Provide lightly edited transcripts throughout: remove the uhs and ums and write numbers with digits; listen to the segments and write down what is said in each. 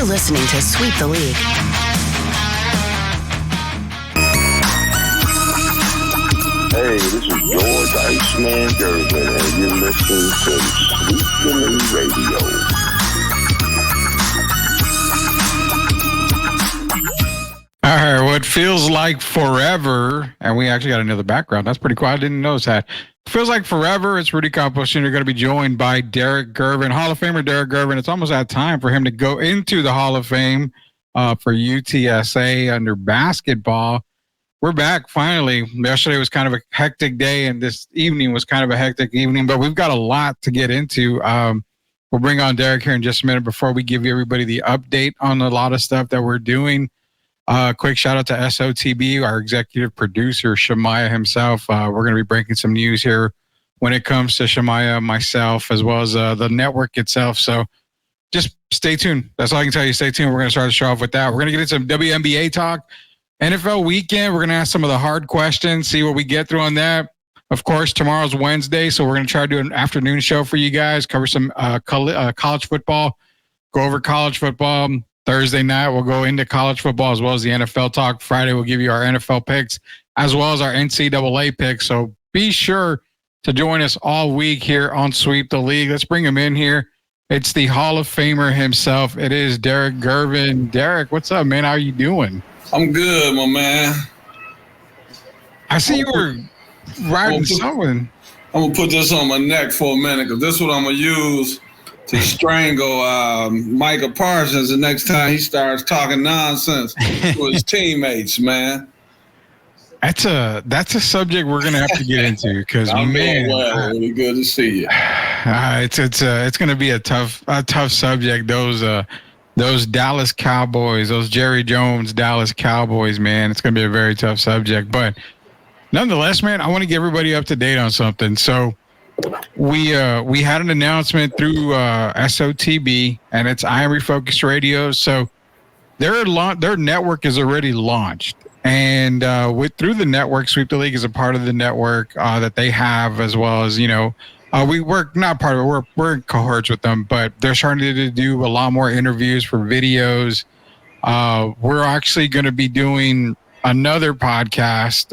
You're listening to Sweep the League. Hey, this is George Iceman Gervin, and you're listening to Sweep the League Radio. All right, what feels like forever, and we actually got another background. That's pretty cool. I didn't notice that. Feels like forever. It's Rudy Campos, and you're going to be joined by Derek Gervin, Hall of Famer Derek Gervin. It's almost that time for him to go into the Hall of Fame for UTSA under basketball. We're back finally. Yesterday was kind of a hectic day, and this evening was kind of a hectic evening, but we've got a lot to get into. We'll bring on Derek here in just a minute before we give everybody the update on a lot of stuff that we're doing. Quick shout out to SOTB, our executive producer, Shemaiah himself. We're going to be breaking some news here when it comes to Shemaiah, myself, as well as the network itself. So just stay tuned. That's all I can tell you. Stay tuned. We're going to start the show off with that. We're going to get into some WNBA talk. NFL weekend, we're going to ask some of the hard questions, see what we get through on that. Of course, tomorrow's Wednesday, so we're going to try to do an afternoon show for you guys, cover some college football, go over college football. Thursday night, we'll go into college football as well as the NFL talk. Friday, we'll give you our NFL picks as well as our NCAA picks. So be sure to join us all week here on Sweep the League. Let's bring him in here. It's the Hall of Famer himself. It is Derek Gervin. Derek, what's up, man? How are you doing? I'm good, my man. I see you were riding someone. I'm going to put this on my neck for a minute because this is what I'm going to use to strangle Micah Parsons the next time he starts talking nonsense to his teammates, man. That's a subject we're gonna have to get into because man, really good to see you. It's gonna be a tough subject. Those Dallas Cowboys, those Jerry Jones Dallas Cowboys, man, it's gonna be a very tough subject. But nonetheless, man, I want to get everybody up to date on something. So we had an announcement through SOTB, and it's I Am Refocused Radio. So their network is already launched, and through the network, Sweep the League is a part of the network that they have, as well as we work not part of it. We're in cohorts with them, but they're starting to do a lot more interviews for videos. We're actually going to be doing another podcast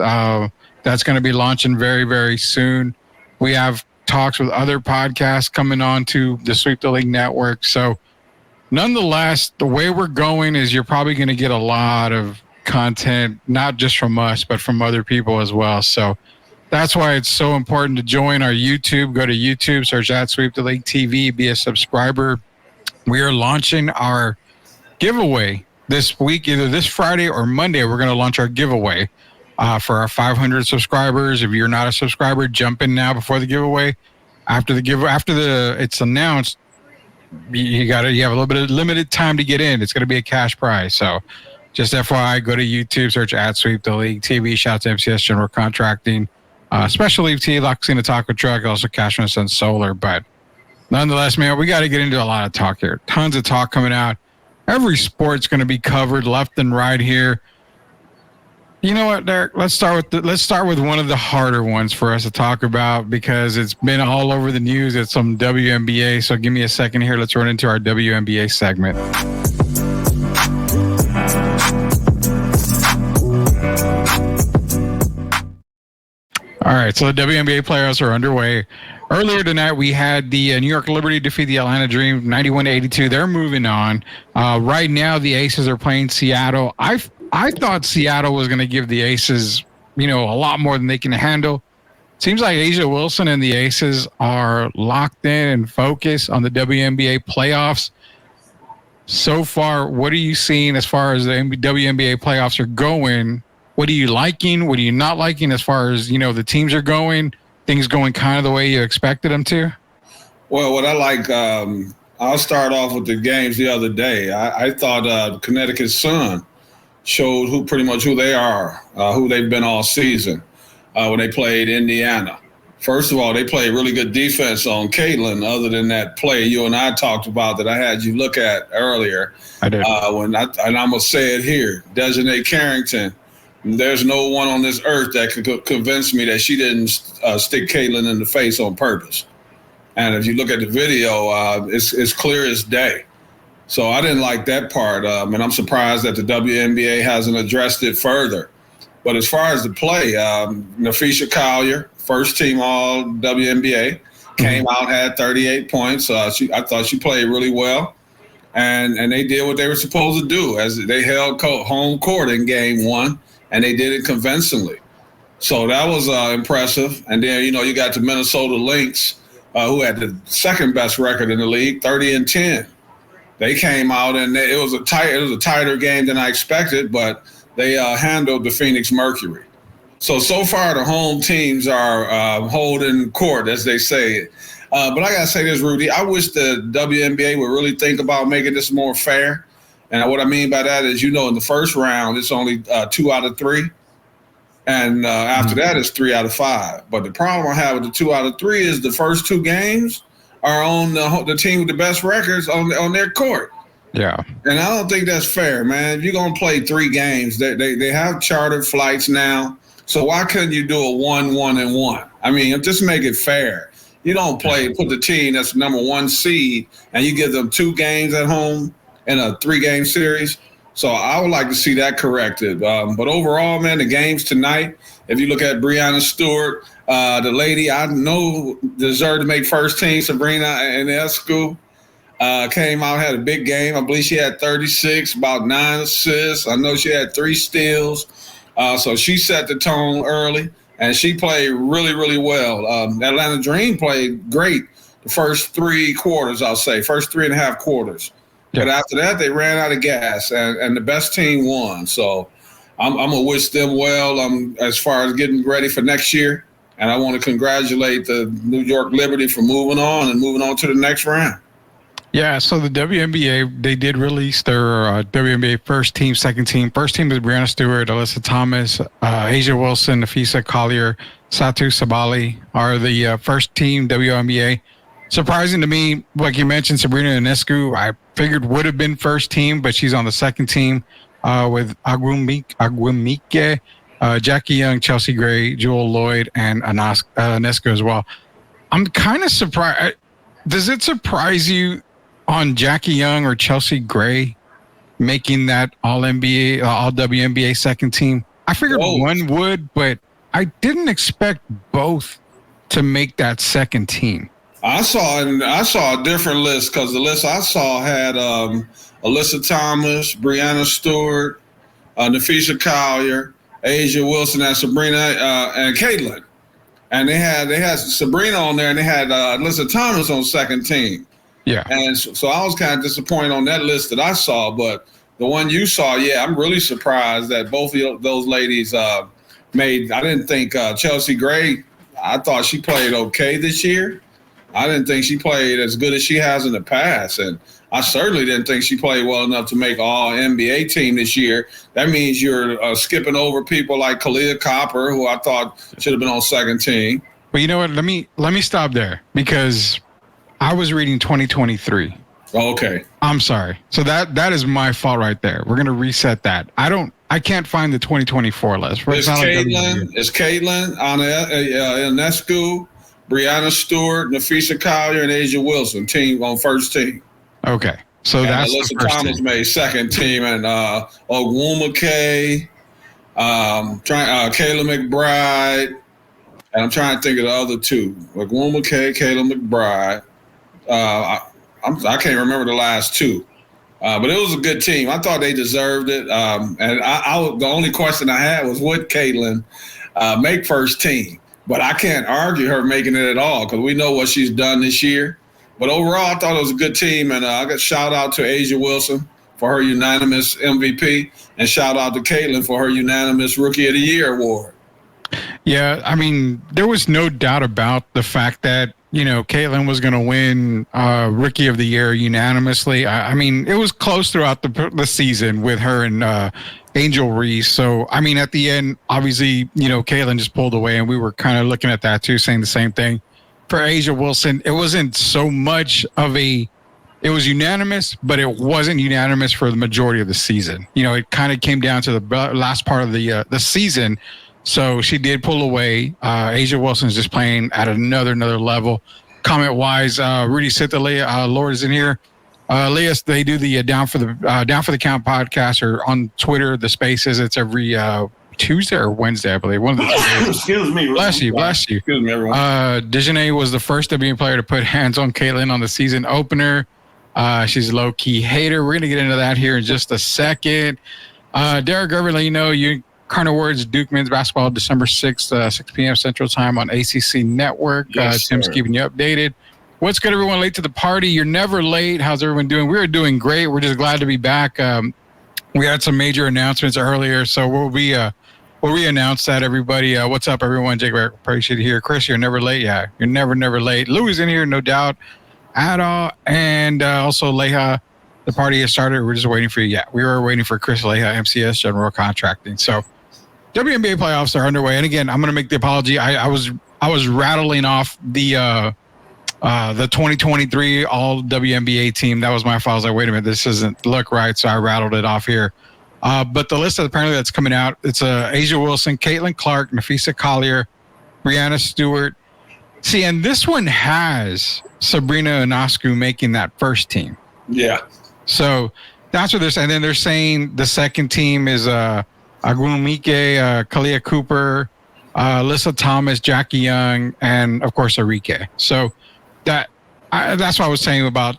that's going to be launching very, very soon. We have talks with other podcasts coming on to the Sweep the League network. So nonetheless, the way we're going is you're probably going to get a lot of content, not just from us, but from other people as well. So that's why it's so important to join our YouTube. Go to YouTube, search at Sweep the League TV, be a subscriber. We are launching our giveaway this week, either this Friday or Monday. We're going to launch our giveaway for our 500 subscribers. If you're not a subscriber, jump in now before the giveaway. After it's announced, you have a little bit of limited time to get in. It's going to be a cash prize. So just FYI, go to YouTube, search at Sweep the League TV. Shout out to MCS General Contracting, Special ET, Loxina Taco Truck, also Cashman Sun Solar. But nonetheless, man, we got to get into a lot of talk here. Tons of talk coming out. Every sport's going to be covered left and right here. You know what, Derek? Let's start with one of the harder ones for us to talk about because it's been all over the news. It's some WNBA. So give me a second here. Let's run into our WNBA segment. All right, so the WNBA playoffs are underway. Earlier tonight, we had the New York Liberty defeat the Atlanta Dream 91-82. They're moving on. Right now, the Aces are playing Seattle. I thought Seattle was going to give the Aces, a lot more than they can handle. Seems like A'ja Wilson and the Aces are locked in and focused on the WNBA playoffs. So far, what are you seeing as far as the WNBA playoffs are going? What are you liking? What are you not liking as far as, the teams are going? Things going kind of the way you expected them to? Well, what I like, I'll start off with the games the other day. I thought Connecticut Sun showed who they are, who they've been all season when they played Indiana. First of all, they played really good defense on Caitlin, other than that play you and I talked about that I had you look at earlier. I did. And I'm going to say it here. Dejanay Carrington, there's no one on this earth that could convince me that she didn't stick Caitlin in the face on purpose. And if you look at the video, it's clear as day. So I didn't like that part, and I'm surprised that the WNBA hasn't addressed it further. But as far as the play, Nafisha Collier, first team All WNBA, came out, had 38 points. I thought she played really well, and they did what they were supposed to do, as they held home court in game one, and they did it convincingly. So that was impressive. And then you got the Minnesota Lynx, who had the second best record in the league, 30-10. They came out, and it was a tighter game than I expected, but they handled the Phoenix Mercury. So far the home teams are holding court, as they say. But I got to say this, Rudy, I wish the WNBA would really think about making this more fair. And what I mean by that is, in the first round, it's only 2 out of 3. And after that, it's 3 out of 5. But the problem I have with the 2 out of 3 is the first 2 games are on the team with the best records on their court. Yeah. And I don't think that's fair, man. If you're going to play 3 games, they have chartered flights now. So why couldn't you do a 1-1-1? I mean, just make it fair. You don't put the team that's the number 1 seed and you give them 2 games at home in a 3-game series. So I would like to see that corrected. But overall, man, the games tonight, if you look at Breanna Stewart, the lady I know deserved to make first team, Sabrina Ionescu, came out, had a big game. I believe she had 36, about 9 assists. I know she had 3 steals. So she set the tone early, and she played really, really well. Atlanta Dream played great the first 3 quarters, I'll say, first 3.5 quarters. Yeah. But after that, they ran out of gas, and the best team won. So I'm going to wish them well as far as getting ready for next year. And I want to congratulate the New York Liberty for moving on to the next round. Yeah, so the WNBA, they did release their WNBA first team, second team. First team is Breanna Stewart, Alyssa Thomas, Asia Wilson, Nafisa Collier, Satu Sabali are the first team WNBA. Surprising to me, like you mentioned, Sabrina Ionescu, I figured would have been first team, but she's on the second team with Agwemike, Jackie Young, Chelsea Gray, Jewel Lloyd, and Ionescu as well. I'm kind of surprised. Does it surprise you on Jackie Young or Chelsea Gray making that all WNBA second team? I figured one would, but I didn't expect both to make that second team. I saw a different list, because the list I saw had Alyssa Thomas, Breanna Stewart, Nafisa Collier, Asia Wilson, and Sabrina and Caitlin. And they had Sabrina on there, and they had Alyssa Thomas on second team. Yeah. And so I was kind of disappointed on that list that I saw. But the one you saw, yeah, I'm really surprised that both of those ladies made. I didn't think Chelsea Gray, I thought she played okay this year. I didn't think she played as good as she has in the past. And I certainly didn't think she played well enough to make all NBA team this year. That means you're skipping over people like Kalia Copper, who I thought should have been on second team. But you know what? Let me stop there, because I was reading 2023. Okay. I'm sorry. So that is my fault right there. We're gonna reset that. I can't find the 2024 list. It's Caitlin, Ionescu, Breanna Stewart, Nafisa Collier, and Asia Wilson team on first team. Okay, so that's Alyssa Thomas team. Made second team, and Ogwumike, Kayla McBride, and I'm trying to think of the other 2. Ogwumike, Kayla McBride. I can't remember the last 2, but it was a good team. I thought they deserved it, and the only question I had was, would Caitlin make first team? But I can't argue her making it at all, because we know what she's done this year. But overall, I thought it was a good team, and I got shout out to Asia Wilson for her unanimous MVP, and shout out to Caitlin for her unanimous Rookie of the Year award. Yeah, I mean, there was no doubt about the fact that, Caitlin was going to win Rookie of the Year unanimously. I mean, it was close throughout the season with her and Angel Reese. So, I mean, at the end, obviously, Caitlin just pulled away, and we were kind of looking at that too, saying the same thing. For Asia Wilson, it wasn't so much of it was unanimous, but it wasn't unanimous for the majority of the season. It kind of came down to the last part of the season. So she did pull away. Asia Wilson's just playing at another level. Comment-wise, Rudy Sitterly, Lord is in here. Elias, they do the Down for the Count podcast, or on Twitter, the Spaces. It's every Tuesday or Wednesday, I believe. One of the two days. Excuse me. Bless you. Excuse me, everyone. Dejanay was the first WNBA player to put hands on Caitlin on the season opener. She's a low-key hater. We're going to get into that here in just a second. Derek Gervin, let you know, Cardinal Words Duke men's basketball December 6th, 6 p.m. Central Time on ACC Network. Yes, Tim's sir. keeping you updated. What's good, everyone? Late to the party. You're never late. How's everyone doing? We're doing great. We're just glad to be back. We had some major announcements earlier, so we'll re-announce that, everybody. What's up, everyone? Jake, appreciate it here. Chris, you're never late. Yeah, you're never late. Louis in here, no doubt at all. And also Leha, the party has started. We're just waiting for you. Yeah, we were waiting for Chris Leha, MCS General Contracting. So WNBA playoffs are underway. And again, I'm going to make the apology. I was rattling off the 2023 all WNBA team. That was my fault. I was like, wait a minute, this doesn't look right. So I rattled it off here. But the list apparently that's coming out, it's Asia Wilson, Caitlin Clark, Nafisa Collier, Brianna Stewart. See, and this one has Sabrina Ionescu making that first team. Yeah. So that's what they're saying. And then they're saying the second team is Agumike, Kalia Cooper, Alyssa Thomas, Jackie Young, and of course Arike. So that's what I was saying about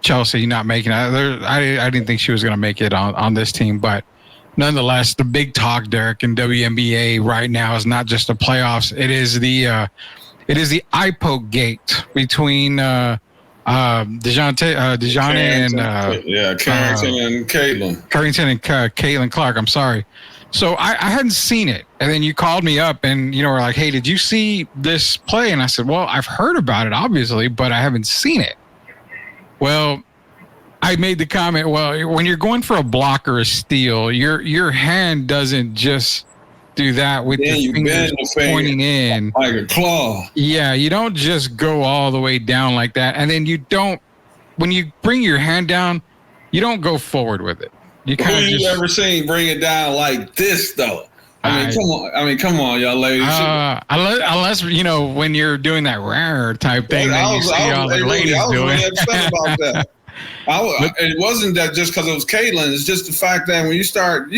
Chelsea not making it. I didn't think she was going to make it on this team, but nonetheless, the big talk, Derek, in WNBA right now is not just the playoffs. It is the IPO gate between Dejanay and Carrington and Caitlin. Carrington and Caitlin Clark. I'm sorry. So I hadn't seen it, and then you called me up and were like, "Hey, did you see this play?" And I said, "Well, I've heard about it, obviously, but I haven't seen it." Well, I made the comment, well, when you're going for a block or a steal, your hand doesn't just do that with your fingers pointing in like a claw. Yeah, you don't just go all the way down like that, and then when you bring your hand down, you don't go forward with it. Who you ever seen bring it down like this, though? Come on, y'all ladies. Unless when you're doing that rare type thing that you see all the ladies doing. I was really upset about that. It wasn't that just because it was Caitlin. It's just the fact that when you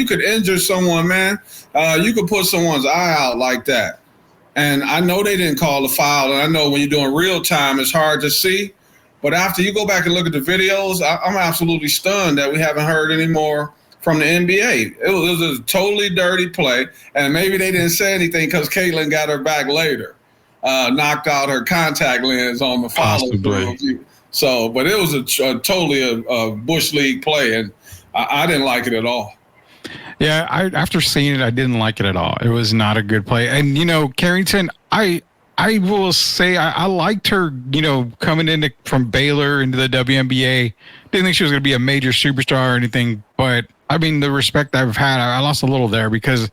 could injure someone, man. You could put someone's eye out like that. And I know they didn't call the foul, and I know when you're doing real time, it's hard to see. But after you go back and look at the videos, I'm absolutely stunned that we haven't heard any more from the NBA. It was a totally dirty play, and maybe they didn't say anything because Caitlin got her back later, knocked out her contact lens on the follow-through. So, but it was a totally a Bush League play, and I didn't like it at all. Yeah, after seeing it, I didn't like it at all. It was not a good play. And, Carrington, I will say I liked her, coming from Baylor into the WNBA. Didn't think she was going to be a major superstar or anything, but I mean, the respect I've had, I lost a little there because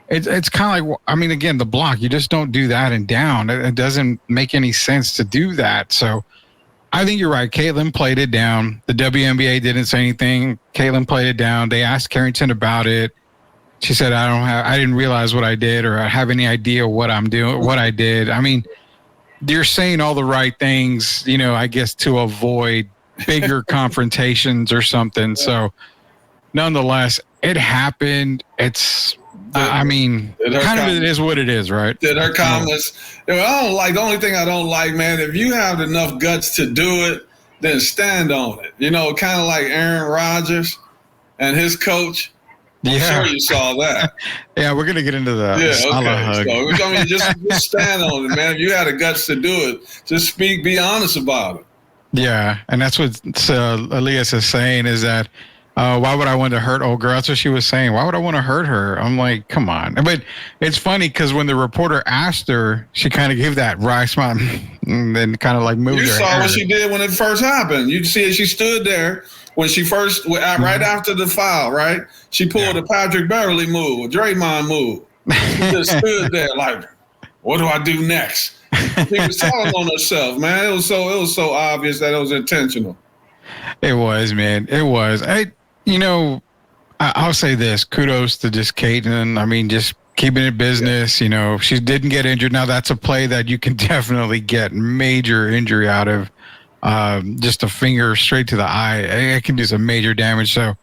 it's kind of like, again, the block, you just don't do that and down. It doesn't make any sense to do that. So I think you're right. Caitlin played it down. The WNBA didn't say anything. Caitlin played it down. They asked Carrington about it. She said, I didn't realize what I did, or I have any idea what I'm doing, what I did. You're saying all the right things, I guess, to avoid bigger confrontations or something. So nonetheless, it happened. It's, it is what it is, right? Did her comments, I don't like, the only thing I don't like, man, if you have enough guts to do it, then stand on it. Kind of like Aaron Rodgers and his coach. I'm sure you saw that. Yeah, we're gonna get into that. Yeah, okay. So, just stand on it, man. If you had the guts to do it, just be honest about it. Yeah, and that's what Elias is saying, is that why would I want to hurt old girl? That's what she was saying. Why would I want to hurt her? I'm like, come on. But it's funny because when the reporter asked her, she kind of gave that wry smile and then kind of like moved her You saw hair. what she did when it first happened. You see, she stood there. When she first, right after the foul, right? She pulled a Patrick Beverly move, a Draymond move. She just stood there like, what do I do next? She was telling on herself, man. It was so obvious that it was intentional. It was, man. It was. I'll say this. Kudos to just Caitlin. Just keeping it business. She didn't get injured. Now, that's a play that you can definitely get major injury out of. just a finger straight to the eye, it can do some major damage. So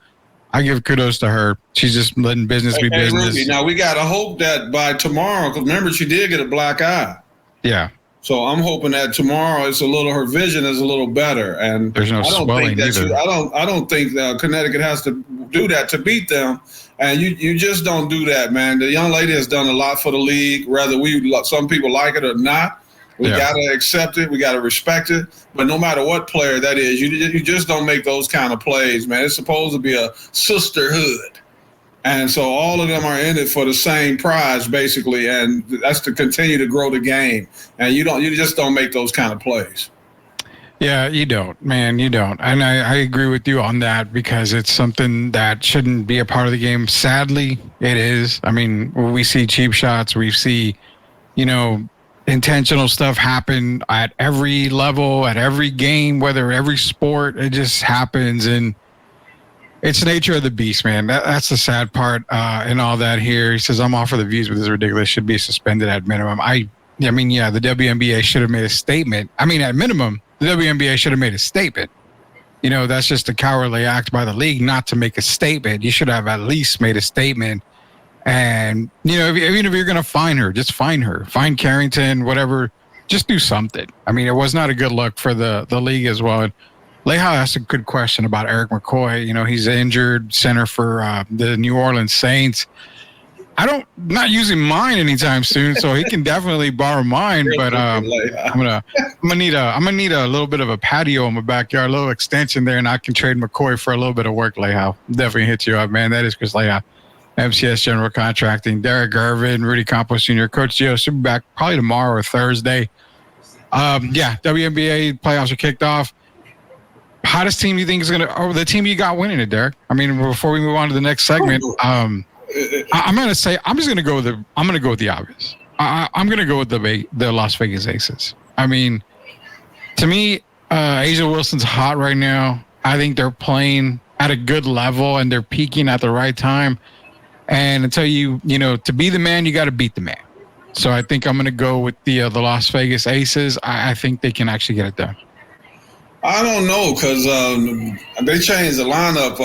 I give kudos to her. She's just letting business be business. Ruby, now we got to hope that by tomorrow, because remember, she did get a black eye. Yeah. So I'm hoping that tomorrow her vision is a little better. And there's no swelling either. I don't think Connecticut has to do that to beat them. And you just don't do that, man. The young lady has done a lot for the league, whether some people like it or not. We got to accept it. We got to respect it. But no matter what player that is, you just don't make those kind of plays, man. It's supposed to be a sisterhood. And so all of them are in it for the same prize, basically, and that's to continue to grow the game. And you just don't make those kind of plays. Yeah, you don't, man. You don't. And I agree with you on that because it's something that shouldn't be a part of the game. Sadly, it is. I mean, we see cheap shots. We see, intentional stuff happen at every level, at every game, whether every sport. It just happens. And it's the nature of the beast, man. That's the sad part in all that here. He says, I'm all for the views, but this is ridiculous. Should be suspended at minimum. The WNBA should have made a statement. I mean, at minimum, the WNBA should have made a statement. That's just a cowardly act by the league not to make a statement. You should have at least made a statement. And, even if you're going to fine her, just fine her. Fine Carrington, whatever. Just do something. I mean, it was not a good look for the league as well. And Leha asked a good question about Eric McCoy. He's injured center for the New Orleans Saints. Not using mine anytime soon, so he can definitely borrow mine. But I'm gonna need a little bit of a patio in my backyard, a little extension there, and I can trade McCoy for a little bit of work. Leha definitely hit you up, man. That is Chris Leha, MCS General Contracting. Derek Gervin, Rudy Campos Sr., Coach Gio should be back probably tomorrow or Thursday. WNBA playoffs are kicked off. Hottest team you think is the team you got winning it, Derek? I mean, before we move on to the next segment. I'm going to say I'm going to go with the obvious. I'm going to go with the Las Vegas Aces. I mean, to me, A'ja Wilson's hot right now. I think they're playing at a good level and they're peaking at the right time. And until to be the man, you got to beat the man. So I think I'm going to go with the Las Vegas Aces. I think they can actually get it done. I don't know because they changed the lineup.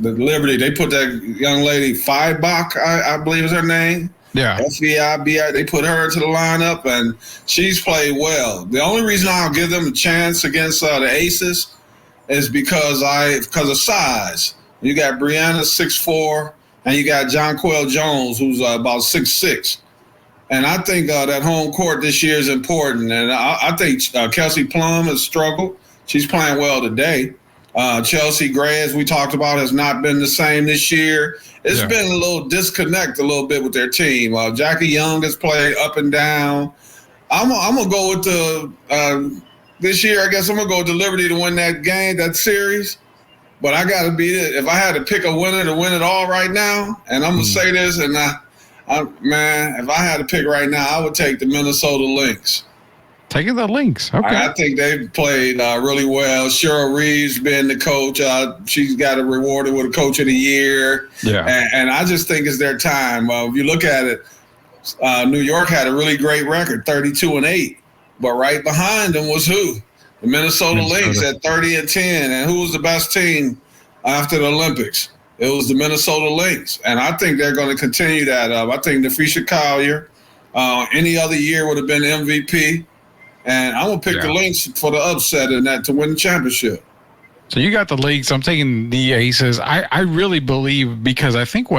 The Liberty, they put that young lady Feibach, I believe is her name. Yeah. Feibi. They put her into the lineup, and she's played well. The only reason I'll give them a chance against the Aces is because of size. You got Brianna 6'4", and you got Jonquel Jones, who's about 6'6". And I think that home court this year is important. And I think Kelsey Plum has struggled. She's playing well today. Chelsea Gray, as we talked about, has not been the same this year. It's been a little disconnect a little bit with their team. Jackie Young has played up and down. I'm gonna go with this year. I guess I'm gonna go with the Liberty to win that series. But I gotta beat it. If I had to pick a winner to win it all right now, and I'm gonna say this, and if I had to pick right now, I would take the Minnesota Lynx. Taking the Lynx. Okay. I think they've played really well. Cheryl Reeves been the coach. She's got rewarded with a Coach of the Year. Yeah. And I just think it's their time. If you look at it, New York had a really great record, 32-8. But right behind them was who? The Minnesota Lynx at 30-10. And who was the best team after the Olympics? It was the Minnesota Lynx. And I think they're going to continue that up. I think Nephesha Collier, any other year would have been MVP. And I'm going to pick the Lynx for the upset in that to win the championship. So you got the Lynx. I'm taking the Aces. I really believe because I think I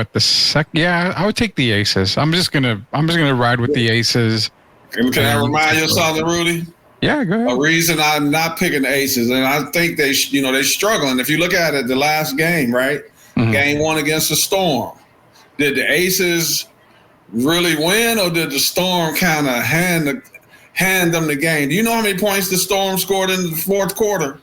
would take the Aces. I'm just gonna ride with the Aces. Can I remind you of something, Rudy? Yeah, go ahead. A reason I'm not picking the Aces, and I think they're struggling. If you look at it, the last game, right? Mm-hmm. Game 1 against the Storm. Did the Aces really win, or did the Storm kind of hand them the game? Do you know how many points the Storm scored in the fourth quarter?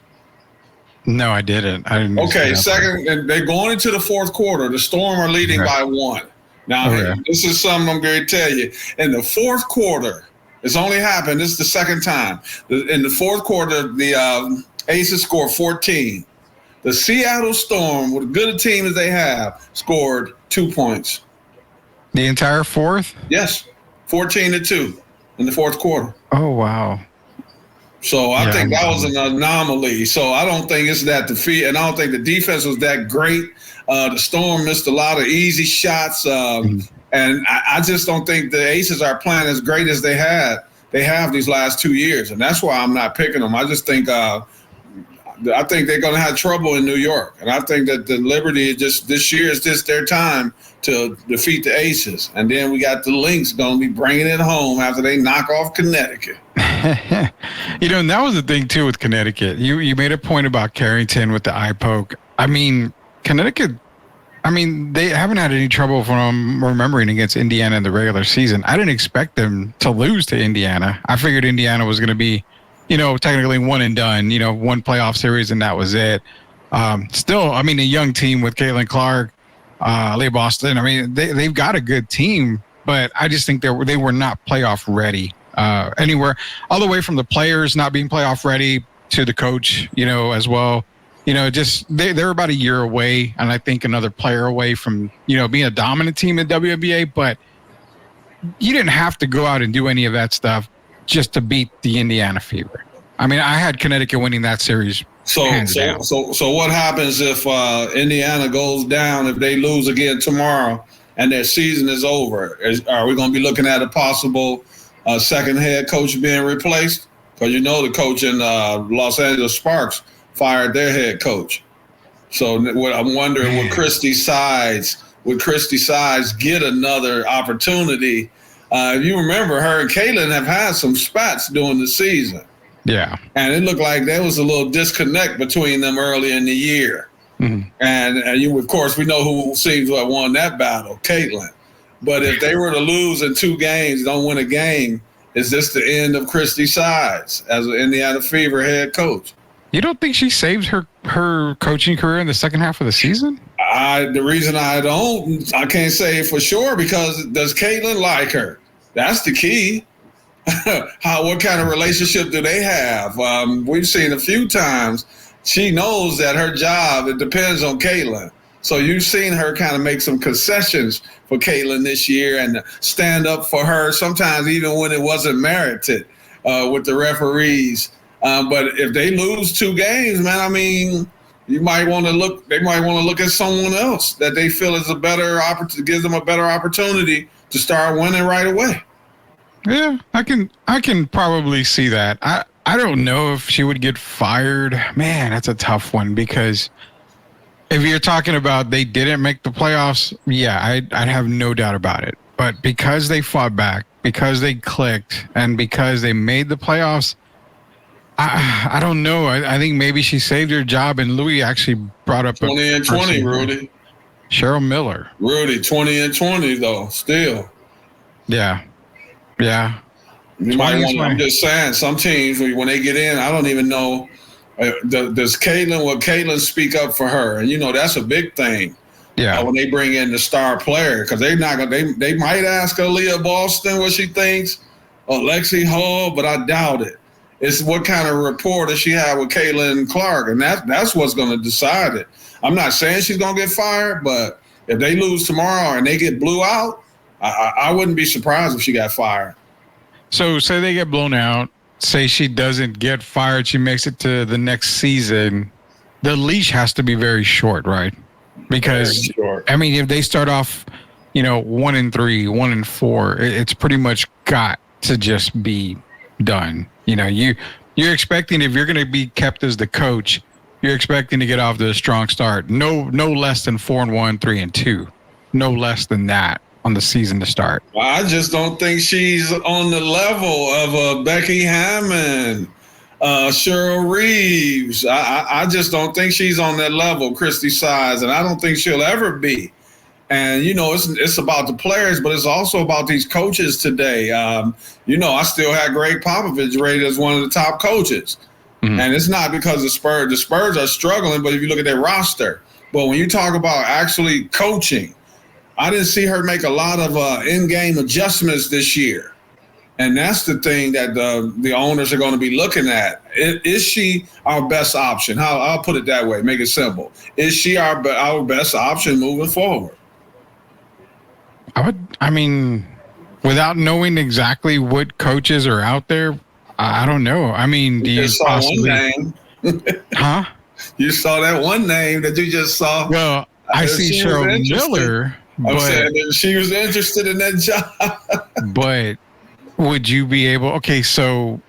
No, I didn't. Okay, second, and they're going into the fourth quarter. The Storm are leading by 1. Now, this is something I'm going to tell you. In the fourth quarter, it's only happened. This is the second time. In the fourth quarter, the Aces scored 14. The Seattle Storm, with as good a team as they have, scored 2 points. The entire fourth? Yes, 14-2 in the fourth quarter. Oh, wow. So I think that was an anomaly. So I don't think it's that defeat, and I don't think the defense was that great. The Storm missed a lot of easy shots, and I just don't think the Aces are playing as great as they have these last 2 years, and that's why I'm not picking them. I just think they're going to have trouble in New York, and I think that the Liberty this year is just their time to defeat the Aces, and then we got the Lynx going to be bringing it home after they knock off Connecticut. And that was the thing too with Connecticut. You made a point about Carrington with the eye poke. I mean, Connecticut. I mean, they haven't had any trouble from remembering against Indiana in the regular season. I didn't expect them to lose to Indiana. I figured Indiana was going to be, technically one and done. One playoff series and that was it. Still, I mean, a young team with Caitlin Clark, Leah Boston. I mean, they've got a good team, but I just think they were not playoff ready. Anywhere, all the way from the players not being playoff ready to the coach, as well. Just they're about a year away, and I think another player away from, being a dominant team in WNBA. But you didn't have to go out and do any of that stuff just to beat the Indiana Fever. I mean, I had Connecticut winning that series. So what happens if Indiana goes down, if they lose again tomorrow and their season is over? Are we going to be looking at a possible second head coach being replaced? Because the coach in Los Angeles Sparks fired their head coach. So I'm wondering, would Christy Sides get another opportunity? If you remember, her and Caitlin have had some spats during the season. Yeah. And it looked like there was a little disconnect between them early in the year. Mm-hmm. And of course, we know who seems to have won that battle, Caitlin. But if they were to lose in 2 games, don't win a game, is this the end of Christy Sides as an Indiana Fever head coach? You don't think she saved her coaching career in the second half of the season? The reason I can't say for sure, because does Caitlin like her? That's the key. What kind of relationship do they have? We've seen a few times. She knows that her job, it depends on Caitlin. So you've seen her kind of make some concessions for Caitlin this year and stand up for her, sometimes even when it wasn't merited with the referees. But if they lose 2 games, man, I mean, they might want to look at someone else that they feel is a better gives them a better opportunity to start winning right away. Yeah, I can probably see that. I don't know if she would get fired. Man, that's a tough one, because if you're talking about they didn't make the playoffs, yeah, I'd have no doubt about it. But because they fought back, because they clicked, and because they made the playoffs, I don't know. I think maybe she saved her job, and Louis actually brought up 20 and 20, Rudy. Cheryl Miller. Rudy, 20 and 20 though, still. Yeah. You might want. I'm just saying, some teams when they get in, I don't even know. Does Caitlin speak up for her? And that's a big thing. Yeah. When they bring in the star player, because they're not gonna. They might ask Aaliyah Boston what she thinks, or Lexi Hall, but I doubt it. It's what kind of rapport does she have with Caitlin Clark, and that's what's going to decide it. I'm not saying she's going to get fired, but if they lose tomorrow and they get blew out, I wouldn't be surprised if she got fired. So say they get blown out, say she doesn't get fired, she makes it to the next season, the leash has to be very short, right? Because, I mean, if they start off, 1-3, 1-4, it's pretty much got to just be done. You're expecting, if you're going to be kept as the coach, you're expecting to get off to a strong start. No less than 4-1, 3-2. No less than that on the season to start. I just don't think she's on the level of Becky Hammond, Cheryl Reeves. I just don't think she's on that level, Christy Sides, and I don't think she'll ever be. And, it's about the players, but it's also about these coaches today. I still had Greg Popovich rated as one of the top coaches. Mm-hmm. And it's not because the Spurs are struggling, but if you look at their roster. But when you talk about actually coaching, I didn't see her make a lot of in-game adjustments this year. And that's the thing that the owners are going to be looking at. Is she our best option? I'll put it that way, make it simple. Is she our best option moving forward? Without knowing exactly what coaches are out there, I don't know. I mean, do you just saw possibly, one name. huh? You saw that one name that you just saw. Well, I see She was Cheryl interested. Miller, I'm saying but that she was interested in that job. would you be able? Okay, so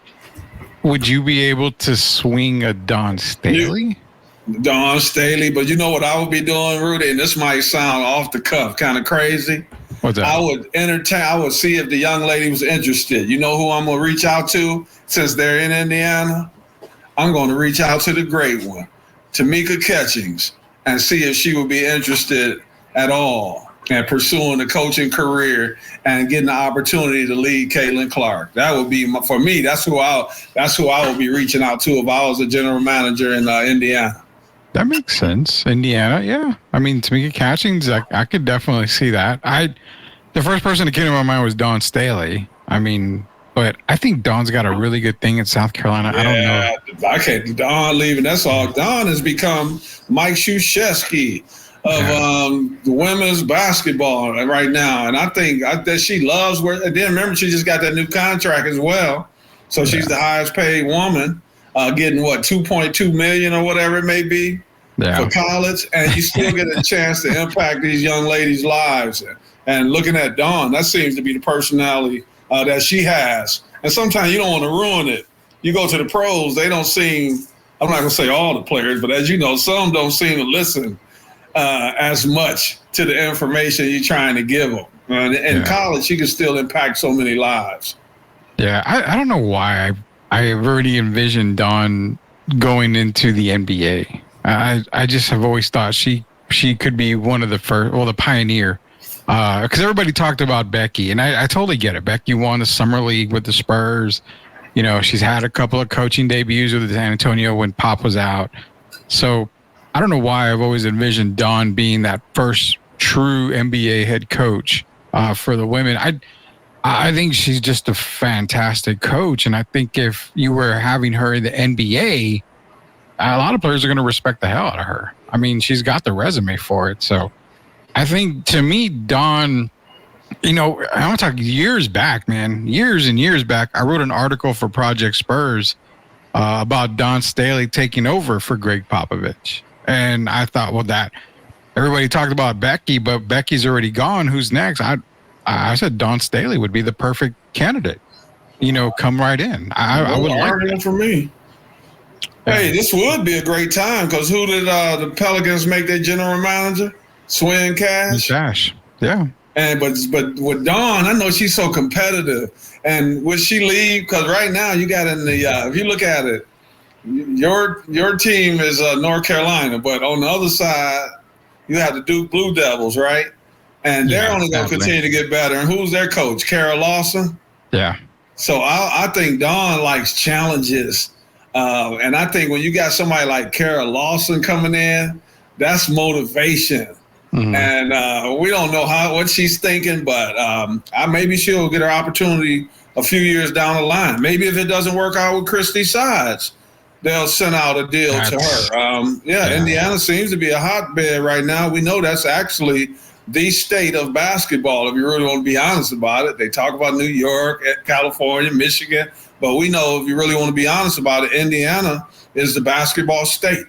would you be able to swing a Don Staley? Dawn Staley, but you know what I would be doing, Rudy? And this might sound off the cuff, kind of crazy. What's that? I would entertain. I would see if the young lady was interested. You know who I'm gonna reach out to since they're in Indiana? I'm going to reach out to the great one, Tamika Catchings, and see if she would be interested at all in pursuing a coaching career and getting the opportunity to lead Caitlin Clark. That would be for me. That's who I would be reaching out to if I was a general manager in Indiana. That makes sense. Indiana, yeah. I mean, Tamika Catchings, I could definitely see that. The first person that came to my mind was Dawn Staley. I mean, but I think Dawn's got a really good thing in South Carolina. Yeah, I don't know. I can't. Dawn leaving. That's all. Dawn has become Mike Krzyzewski of the women's basketball right now, and I think that she loves where. And then remember, she just got that new contract as well, so she's the highest paid woman, getting what $2.2 million or whatever it may be for college, and you still get a chance to impact these young ladies' lives. And looking at Dawn, that seems to be the personality that she has. And sometimes you don't want to ruin it. You go to the pros, they don't seem, I'm not going to say all the players, but as you know, some don't seem to listen as much to the information you're trying to give them. In college, you can still impact so many lives. Yeah, I don't know why I've already envisioned Dawn going into the NBA. I just have always thought she could be one of the first, the pioneer. Because everybody talked about Becky, and I totally get it. Becky won the summer league with the Spurs. You know, she's had a couple of coaching debuts with San Antonio when Pop was out. So I don't know why I've always envisioned Dawn being that first true NBA head coach for the women. I think she's just a fantastic coach, and I think if you were having her in the NBA, a lot of players are going to respect the hell out of her. I mean, she's got the resume for it, so. I think, to me, Dawn, you know, I want to talk years back, man. Years and years back, I wrote an article for Project Spurs about Dawn Staley taking over for Greg Popovich. And I thought, well, that everybody talked about Becky, but Becky's already gone. Who's next? I said Dawn Staley would be the perfect candidate. You know, come right in. I would like that. For me. Hey, this would be a great time because who did the Pelicans make their general manager? Swin Cash. Yeah. And but with Dawn, I know she's so competitive. And would she leave? Because right now you got in the if you look at it, your team is North Carolina, but on the other side you have the Duke Blue Devils, right? And they're only going to continue to get better. And who's their coach? Kara Lawson. Yeah. So I think Dawn likes challenges, and I think when you got somebody like Kara Lawson coming in, that's motivation. Mm-hmm. And we don't know what she's thinking, but maybe she'll get her opportunity a few years down the line. Maybe if it doesn't work out with Christy Sides, they'll send out a deal to her. Indiana seems to be a hotbed right now. We know that's actually the state of basketball, if you really want to be honest about it. They talk about New York, California, Michigan, but we know if you really want to be honest about it, Indiana is the basketball state.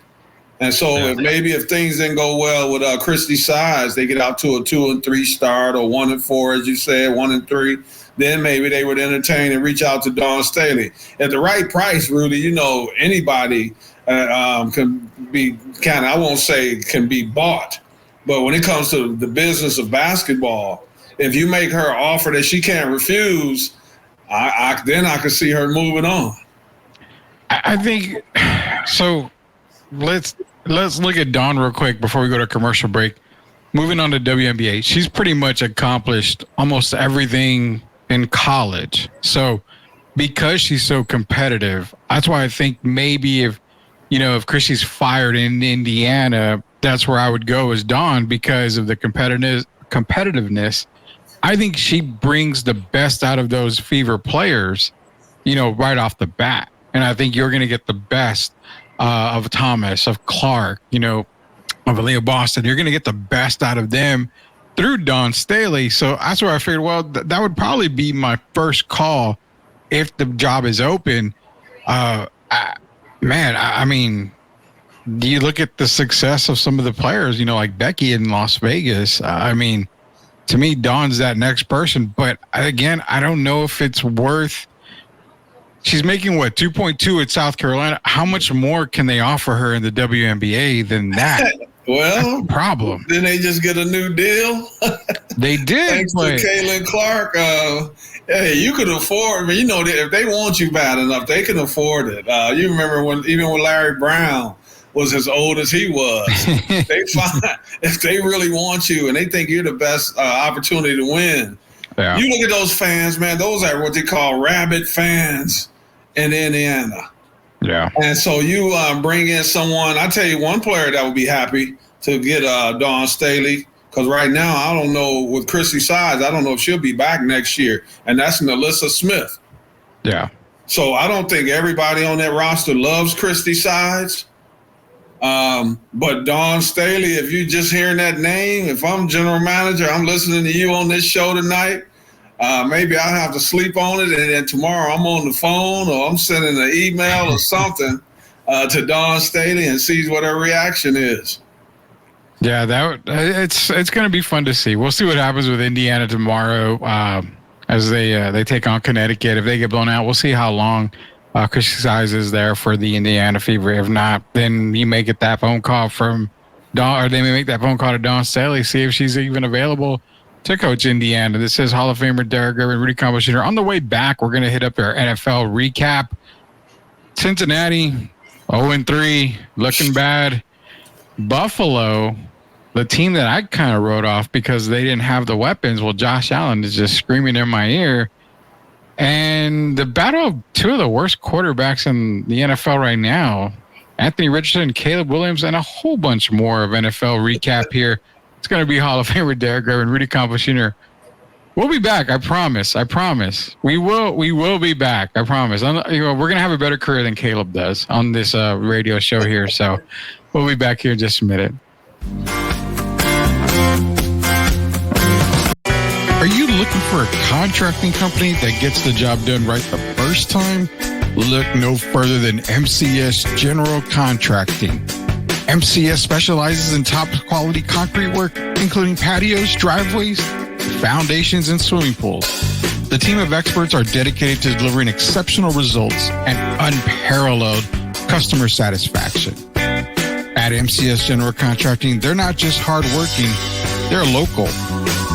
And so if things didn't go well with Christy Sides, they get out to a 2-3 start or 1-4, as you said, 1-3, then maybe they would entertain and reach out to Dawn Staley. At the right price, Rudy, you know, anybody can be I won't say can be bought, but when it comes to the business of basketball, if you make her an offer that she can't refuse, then I can see her moving on. I think so. Let's look at Dawn real quick before we go to commercial break. Moving on to WNBA, she's pretty much accomplished almost everything in college. So because she's so competitive, that's why I think maybe if Chrissy's fired in Indiana, that's where I would go as Dawn because of the competitiveness. I think she brings the best out of those Fever players, right off the bat. And I think you're going to get the best of Thomas, of Clark, of Aaliyah Boston. You're going to get the best out of them through Dawn Staley. So that's where I figured, well, that would probably be my first call if the job is open, I mean, do you look at the success of some of the players, like Becky in Las Vegas? I mean, to me, Dawn's that next person. But again, I don't know if it's worth. She's making 2.2 at South Carolina. How much more can they offer her in the WNBA than that? Well, that's the problem. Didn't they just get a new deal? They did. Thanks to Caitlin Clark. Hey, you could afford. If they want you bad enough, they can afford it. You remember even when Larry Brown was as old as he was, they find if they really want you and they think you're the best opportunity to win. Yeah. You look at those fans, man. Those are what they call rabid fans in Indiana. Yeah. And so you bring in someone. I tell you, one player that would be happy to get Dawn Staley, because right now I don't know with Christy Sides. I don't know if she'll be back next year, and that's Alyssa Smith. Yeah. So I don't think everybody on that roster loves Christy Sides. But Dawn Staley, if you just hearing that name, if I'm general manager, I'm listening to you on this show tonight, maybe I'll have to sleep on it, and then tomorrow I'm on the phone or I'm sending an email or something to Dawn Staley and see what her reaction is. Yeah, it's going to be fun to see. We'll see what happens with Indiana tomorrow as they take on Connecticut. If they get blown out, we'll see how long Christy Sides is there for the Indiana Fever. If not, then you may get that phone call from Dawn, or they may make that phone call to Dawn Staley, see if she's even available to coach Indiana. This is Hall of Famer Derek Gervin, Rudy Campos Jr. On the way back, we're going to hit up our NFL recap. Cincinnati, 0-3, looking bad. Buffalo, the team that I kind of wrote off because they didn't have the weapons. Well, Josh Allen is just screaming in my ear. And the battle of two of the worst quarterbacks in the NFL right now, Anthony Richardson, Caleb Williams, and a whole bunch more of NFL recap here. It's going to be Hall of Famer Derek Gervin, Rudy Campos Jr. We'll be back. I promise. We will be back. I promise. We're going to have a better career than Caleb does on this radio show here. So we'll be back here in just a minute. Are you looking for a contracting company that gets the job done right the first time? Look no further than MCS General Contracting. MCS specializes in top quality concrete work, including patios, driveways, foundations, and swimming pools. The team of experts are dedicated to delivering exceptional results and unparalleled customer satisfaction. At MCS General Contracting, they're not just hardworking, they're local.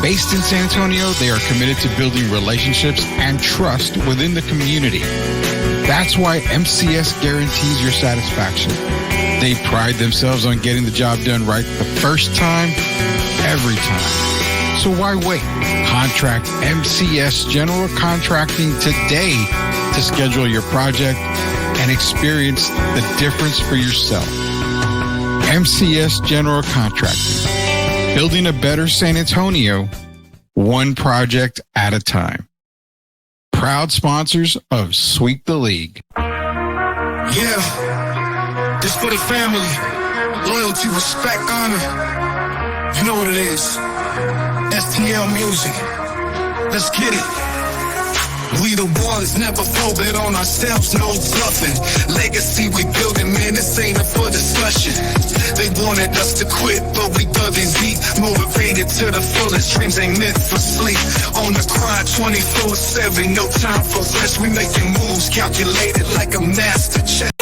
Based in San Antonio, they are committed to building relationships and trust within the community. That's why MCS guarantees your satisfaction. They pride themselves on getting the job done right the first time, every time. So why wait? Contract MCS General Contracting today to schedule your project and experience the difference for yourself. MCS General Contracting. Building a better San Antonio, one project at a time. Proud sponsors of Sweep the League. Yeah, this for the family. Loyalty, respect, honor. You know what it is. STL Music. Let's get it. We the ones, never folded on ourselves, no bluffing. Legacy we building, man, this ain't up for discussion. They wanted us to quit, but we dug in deep. Motivated to the fullest, dreams ain't meant for sleep. On the grind 24/7, no time for rest. We making moves, calculated like a master chess.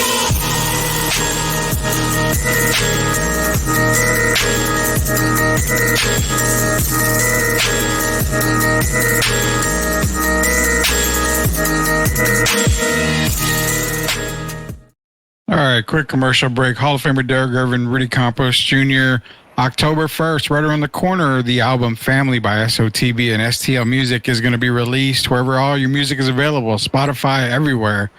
All right, quick commercial break. Hall of Famer Derek Gervin, Rudy Campos Jr. October 1st, right around the corner, the album Family by SOTB and STL Music is going to be released wherever all your music is available, Spotify, everywhere.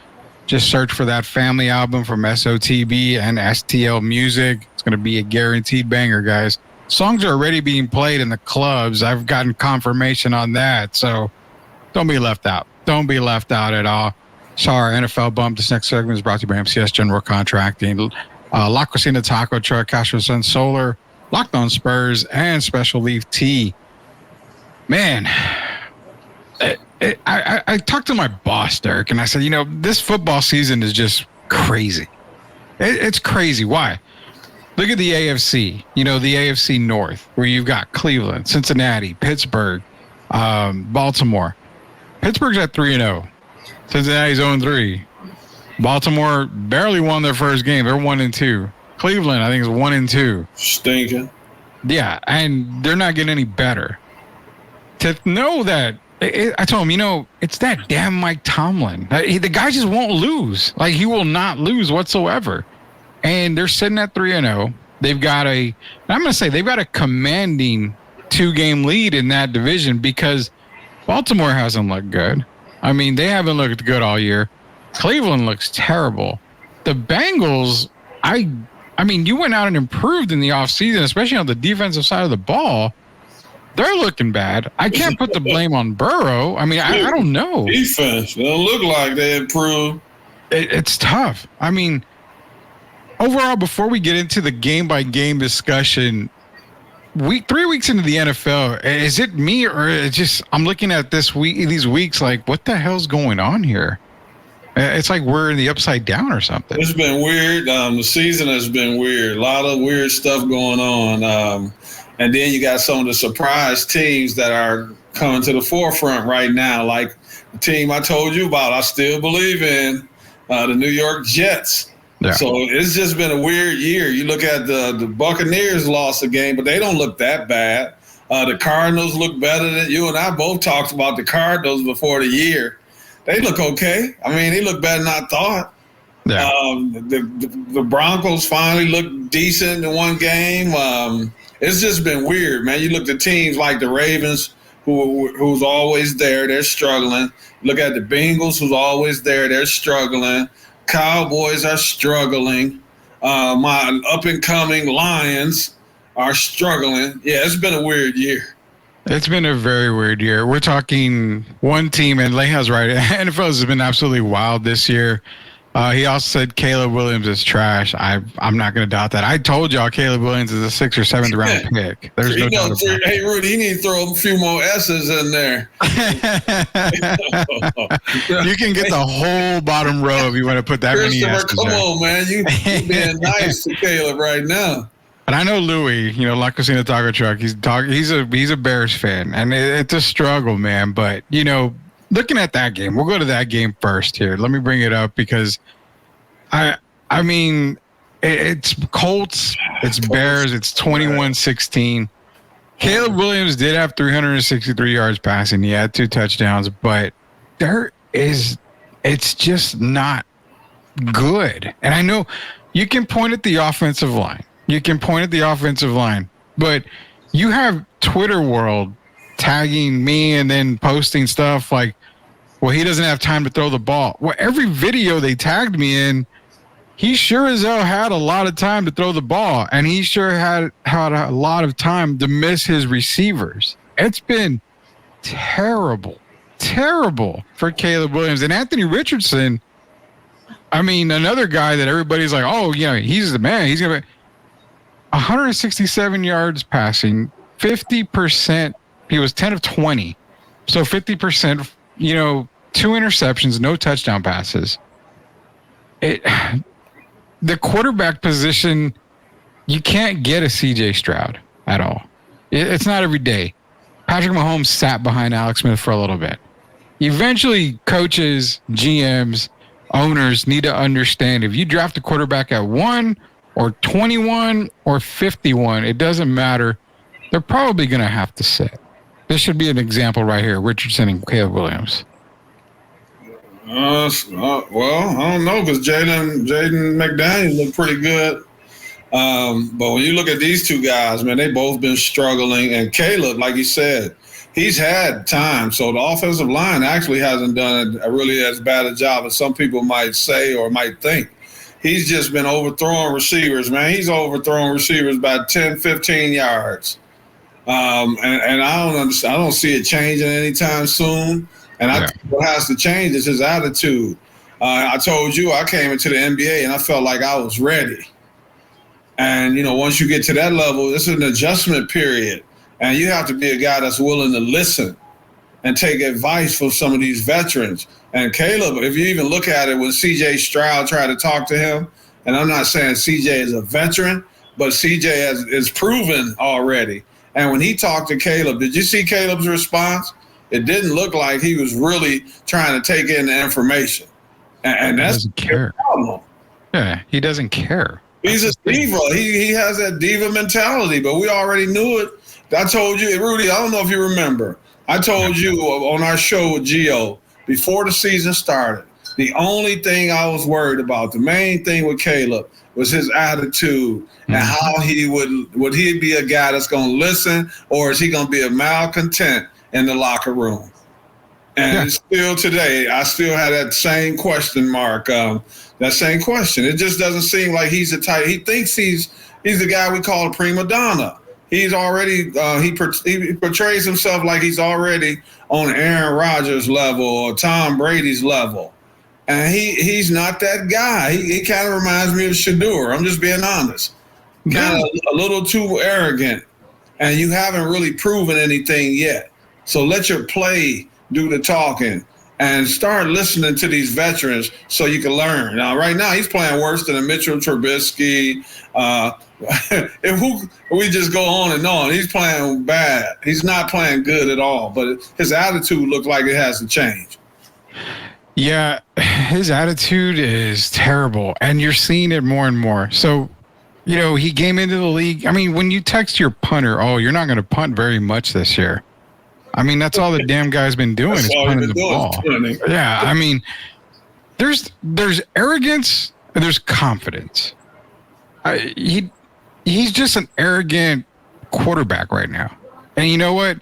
Just search for that Family album from SOTB and STL Music. It's going to be a guaranteed banger, guys. Songs are already being played in the clubs. I've gotten confirmation on that, so don't be left out. Don't be left out at all. So our NFL bump. This next segment is brought to you by MCS General Contracting, La Cocina Taco Truck, Castro Sun Solar, Locked On Spurs, and Special Leaf Tea. Man, I talked to my boss, Derek, and I said, this football season is just crazy. It's crazy. Why? Look at the AFC, the AFC North, where you've got Cleveland, Cincinnati, Pittsburgh, Baltimore. Pittsburgh's at 3-0. Cincinnati's 0-3. Baltimore barely won their first game. They're 1-2. Cleveland, I think, is 1-2. Stinking. Yeah, and they're not getting any better. To know that, I told him, it's that damn Mike Tomlin. The guy just won't lose. Like, he will not lose whatsoever. And they're sitting at 3-0. They've got they've got a commanding 2-game lead in that division because Baltimore hasn't looked good. I mean, they haven't looked good all year. Cleveland looks terrible. The Bengals, I mean, you went out and improved in the offseason, especially on the defensive side of the ball. They're looking bad. I can't put the blame on Burrow. I mean, I don't know. Defense. They don't look like they improved. It's tough. I mean, overall, before we get into the game-by-game discussion, 3 weeks into the NFL, is it me or it's just I'm looking at these weeks like, what the hell's going on here? It's like we're in the upside down or something. It's been weird. The season has been weird. A lot of weird stuff going on. And then you got some of the surprise teams that are coming to the forefront right now, like the team I told you about. I still believe in the New York Jets. Yeah. So it's just been a weird year. You look at the Buccaneers lost a game, but they don't look that bad. The Cardinals look better than you and I both talked about the Cardinals before the year. They look okay. I mean, they look better than I thought. Yeah. The Broncos finally look decent in one game. It's just been weird, man. You look at teams like the Ravens, who's always there, they're struggling. Look at the Bengals, who's always there, they're struggling. Cowboys are struggling. My up-and-coming Lions are struggling. Yeah, it's been a weird year. It's been a very weird year. We're talking one team, and Leha's right. NFL has been absolutely wild this year. He also said Caleb Williams is trash. I'm not going to doubt that. I told y'all Caleb Williams is a 6th or 7th round pick. There's no doubt about it. Hey, Rudy, you need to throw a few more S's in there. You can get the whole bottom row if you want to put that many S's come there. on, man. You being nice to Caleb right now. And I know Louis, La Cocina Taco Truck. He's a Bears fan, and it's a struggle, man. But looking at that game, we'll go to that game first here. Let me bring it up because I mean, it's Colts, it's Bears, it's 21-16. Caleb Williams did have 363 yards passing. He had 2 touchdowns, but it's just not good. And I know you can point at the offensive line. But you have Twitter world tagging me and then posting stuff like, well, he doesn't have time to throw the ball. Well, every video they tagged me in, he sure as hell had a lot of time to throw the ball, and he sure had a lot of time to miss his receivers. It's been terrible for Caleb Williams. And Anthony Richardson, I mean, another guy that everybody's like, oh, he's the man. He's going to be 167 yards passing, 50%. He was 10 of 20. So 50%, 2 interceptions, no touchdown passes. The quarterback position, you can't get a CJ Stroud at all. It's not every day. Patrick Mahomes sat behind Alex Smith for a little bit. Eventually, coaches, GMs, owners need to understand if you draft a quarterback at 1 or 21 or 51, it doesn't matter. They're probably going to have to sit. This should be an example right here, Richardson and Caleb Williams. Well, I don't know because Jaden McDaniels looked pretty good. But when you look at these two guys, man, they both been struggling. And Caleb, like you said, he's had time. So the offensive line actually hasn't done a really as bad a job as some people might say or might think. He's just been overthrowing receivers, man. He's overthrowing receivers by 10, 15 yards. And I don't understand. I don't see it changing anytime soon. And I think what has to change is his attitude. I told you I came into the NBA and I felt like I was ready. And, once you get to that level, it's an adjustment period. And you have to be a guy that's willing to listen. and take advice from some of these veterans. And Caleb, if you even look at it, when C.J. Stroud tried to talk to him, and I'm not saying C.J. is a veteran, but C.J. is proven already. And when he talked to Caleb, did you see Caleb's response? It didn't look like he was really trying to take in the information. And that's the problem. Yeah, he doesn't care. He's a diva. He has that diva mentality, but we already knew it. I told you, Rudy, I don't know if you remember. I told you on our show with Gio before the season started, the only thing I was worried about, the main thing with Caleb, was his attitude and how he would he be a guy that's going to listen, or is he going to be a malcontent in the locker room? And still today, I still have that same question mark. That same question. It just doesn't seem like he's the type. He thinks he's the guy we call a prima donna. He's already he portrays himself like he's already on Aaron Rodgers level or Tom Brady's level, and he's not that guy. He kind of reminds me of Shador. I'm just being honest. Kind of a little too arrogant, and you haven't really proven anything yet. So let your play do the talking and start listening to these veterans so you can learn. Now, right now, he's playing worse than a Mitchell Trubisky. We just go on and on. He's playing bad. He's not playing good at all, but his attitude looks like it has to change. Yeah, his attitude is terrible, and you're seeing it more and more. So, he came into the league. I mean, when you text your punter, you're not going to punt very much this year. I mean, that's all the damn guy's been doing is punting the ball. Yeah, I mean, there's arrogance and there's confidence. He's just an arrogant quarterback right now. And you know what?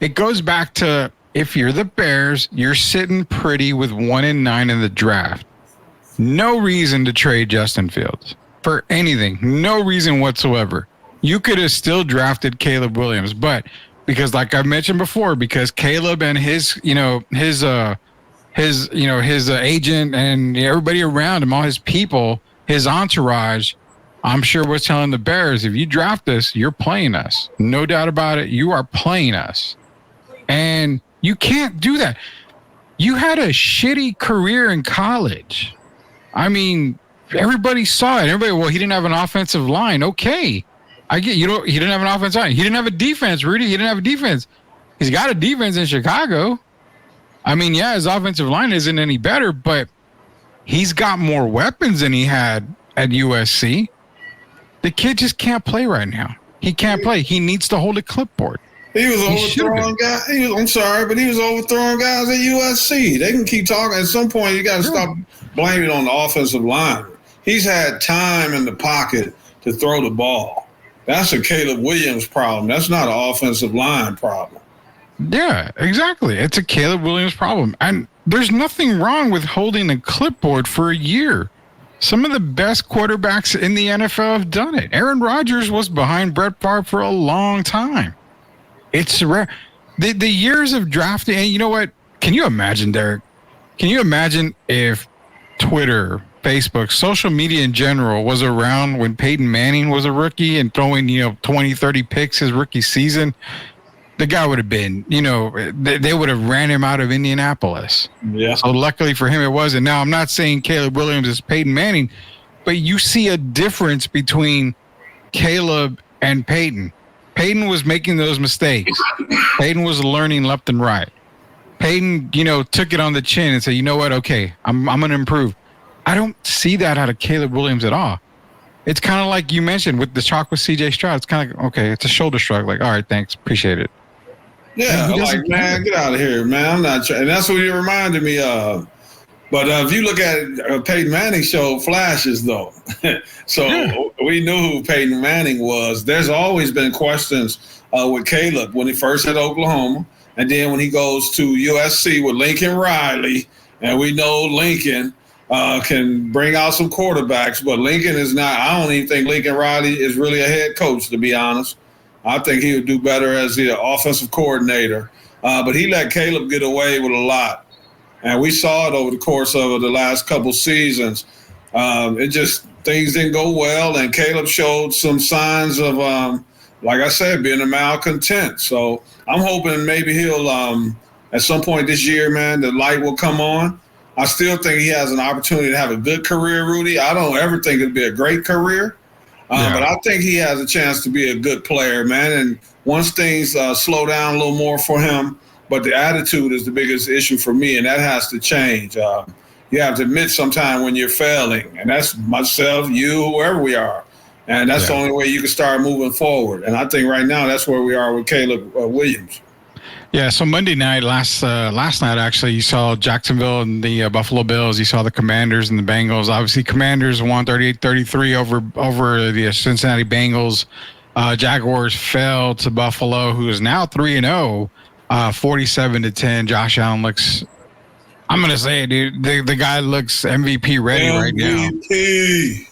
It goes back to, if you're the Bears, you're sitting pretty with 1-9 in the draft. No reason to trade Justin Fields for anything. No reason whatsoever. You could have still drafted Caleb Williams, but because, like I mentioned before, because Caleb and his agent and everybody around him, all his people, his entourage, I'm sure was telling the Bears, if you draft us, you're playing us. No doubt about it. You are playing us. And you can't do that. You had a shitty career in college. I mean, everybody saw it. Everybody, he didn't have an offensive line. Okay. I get he didn't have an offensive line. He didn't have a defense, Rudy. He didn't have a defense. He's got a defense in Chicago. I mean, yeah, his offensive line isn't any better, but he's got more weapons than he had at USC. The kid just can't play right now. He can't play. He needs to hold a clipboard. He was overthrowing guys. I'm sorry, but he was overthrowing guys at USC. They can keep talking. At some point, you got to stop blaming it on the offensive line. He's had time in the pocket to throw the ball. That's a Caleb Williams problem. That's not an offensive line problem. Yeah, exactly. It's a Caleb Williams problem. And there's nothing wrong with holding a clipboard for a year. Some of the best quarterbacks in the NFL have done it. Aaron Rodgers was behind Brett Favre for a long time. It's rare. The years of drafting, and you know what? Can you imagine, Derek? Can you imagine if Twitter, Facebook, social media in general was around when Peyton Manning was a rookie and throwing, 20, 30 picks his rookie season? The guy would have been, they would have ran him out of Indianapolis. Yeah. So luckily for him, it wasn't. Now, I'm not saying Caleb Williams is Peyton Manning, but you see a difference between Caleb and Peyton. Peyton was making those mistakes. Peyton was learning left and right. Peyton, took it on the chin and said, you know what? Okay, I'm going to improve. I don't see that out of Caleb Williams at all. It's kind of like you mentioned with the talk with C.J. Stroud. It's kind of like, okay, it's a shoulder shrug. Like, all right, thanks, appreciate it. Yeah, like, man, get out of here, man. I'm not trying. And that's what you reminded me of. But if you look at Peyton Manning showed flashes, though. So we knew who Peyton Manning was. There's always been questions with Caleb when he first at Oklahoma. And then when he goes to USC with Lincoln Riley. And we know Lincoln can bring out some quarterbacks. But Lincoln is not – I don't even think Lincoln Riley is really a head coach, to be honest. I think he would do better as the offensive coordinator. But he let Caleb get away with a lot. And we saw it over the course of the last couple seasons. Things didn't go well, and Caleb showed some signs of, like I said, being a malcontent. So I'm hoping maybe he'll at some point this year, man, the light will come on. I still think he has an opportunity to have a good career, Rudy. I don't ever think it'll be a great career, but I think he has a chance to be a good player, man. And once things slow down a little more for him, but the attitude is the biggest issue for me, and that has to change. You have to admit sometime when you're failing, and that's myself, you, whoever we are. And that's the only way you can start moving forward. And I think right now that's where we are with Caleb Williams. Yeah, so Monday night, last night, actually, you saw Jacksonville and the Buffalo Bills. You saw the Commanders and the Bengals. Obviously, Commanders won 38-33 over the Cincinnati Bengals. Jaguars fell to Buffalo, who is now 3-0, 47-10. Josh Allen looks, I'm going to say it, dude, the guy looks MVP ready right now.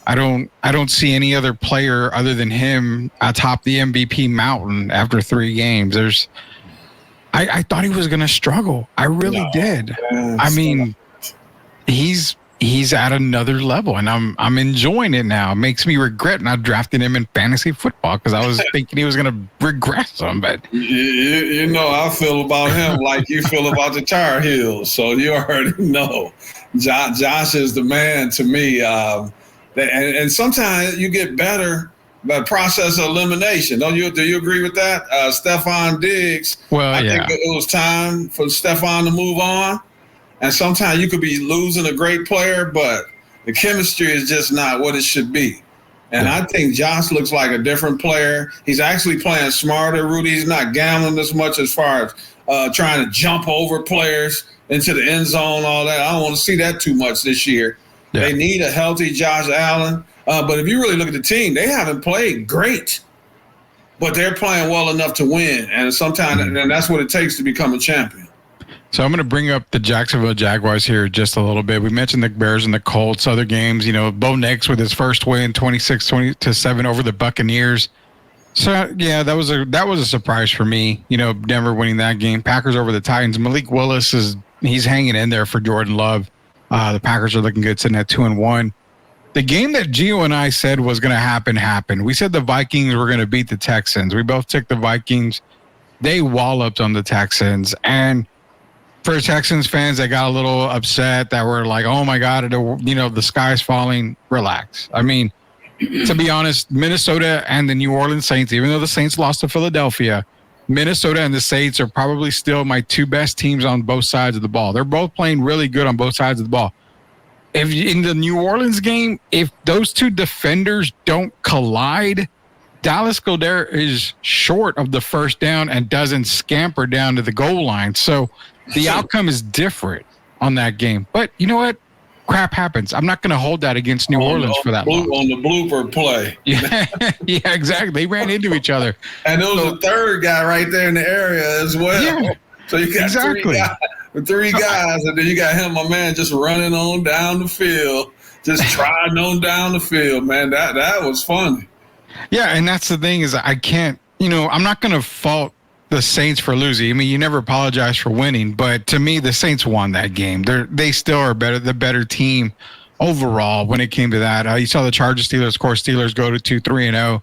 I don't see any other player other than him atop the MVP mountain after 3 games. I thought he was going to struggle. I really did. I mean, he's at another level, and I'm enjoying it now. It makes me regret not drafting him in fantasy football because I was thinking he was going to regress some. But you know, I feel about him like you feel about the Tar Heels, so you already know. Josh is the man to me, and sometimes you get better. But process of elimination. Do you agree with that? Stephon Diggs. Well, I think it was time for Stephon to move on. And sometimes you could be losing a great player, but the chemistry is just not what it should be. And I think Josh looks like a different player. He's actually playing smarter, Rudy. He's not gambling as much as far as trying to jump over players into the end zone, all that. I don't want to see that too much this year. Yeah. They need a healthy Josh Allen. But if you really look at the team, they haven't played great, but they're playing well enough to win. And sometimes, and that's what it takes to become a champion. So I'm going to bring up the Jacksonville Jaguars here just a little bit. We mentioned the Bears and the Colts, other games. You know, Bo Nix with his first win, 26-7 over the Buccaneers. So yeah, that was a surprise for me. You know, Denver winning that game. Packers over the Titans. Malik Willis he's hanging in there for Jordan Love. The Packers are looking good, sitting at 2-1. The game that Gio and I said was going to happen happened. We said the Vikings were going to beat the Texans. We both took the Vikings. They walloped on the Texans. And for Texans fans that got a little upset, that were like, oh, my God, you know, the sky's falling, relax. I mean, to be honest, Minnesota and the New Orleans Saints, even though the Saints lost to Philadelphia, Minnesota and the Saints are probably still my 2 best teams on both sides of the ball. They're both playing really good on both sides of the ball. If in the New Orleans game, if those 2 defenders don't collide, Dallas Goedert is short of the first down and doesn't scamper down to the goal line. So the outcome is different on that game. But you know what? Crap happens. I'm not going to hold that against New Orleans for that long. On the blooper play. Yeah, yeah, exactly. They ran into each other. And there was a third guy right there in the area as well. Yeah, so you got three guys, and then you got him, my man, just running on down the field, just trotting on down the field, man. That was funny. Yeah, and that's the thing is I can't, you know, I'm not going to fault the Saints for losing. I mean, you never apologize for winning, but to me, the Saints won that game. They still are the better team overall when it came to that. You saw the Chargers, Steelers. Of course, Steelers go to 2-3-0.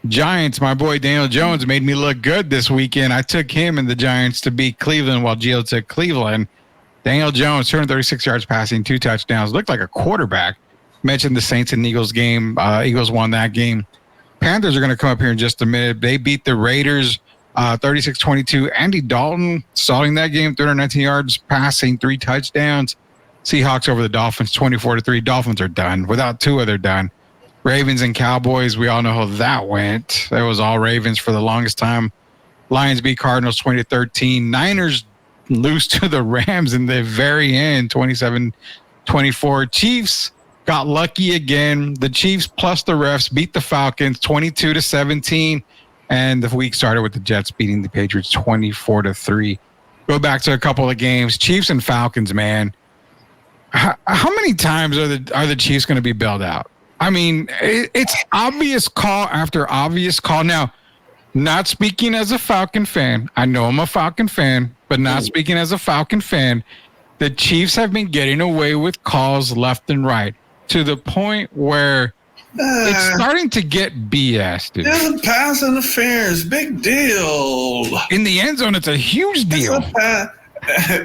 Giants, my boy Daniel Jones made me look good this weekend. I took him and the Giants to beat Cleveland while Gio took Cleveland. Daniel Jones, 236 yards passing, 2 touchdowns. Looked like a quarterback. Mentioned the Saints and Eagles game. Eagles won that game. Panthers are going to come up here in just a minute. They beat the Raiders 36-22. Andy Dalton starting that game, 319 yards passing, 3 touchdowns. Seahawks over the Dolphins, 24-3. Dolphins are done. Without Tua, they're done. Ravens and Cowboys, we all know how that went. That was all Ravens for the longest time. Lions beat Cardinals 20-13. Niners lose to the Rams in the very end, 27-24. Chiefs got lucky again. The Chiefs plus the refs beat the Falcons 22-17. And the week started with the Jets beating the Patriots 24-3. Go back to a couple of games. Chiefs and Falcons, man. How many times are the Chiefs going to be bailed out? I mean, it's obvious call after obvious call. Now, not speaking as a Falcon fan. I know I'm a Falcon fan, but not speaking as a Falcon fan. The Chiefs have been getting away with calls left and right to the point where it's starting to get BS, dude. There's a pass interference. Big deal. In the end zone, it's a huge deal.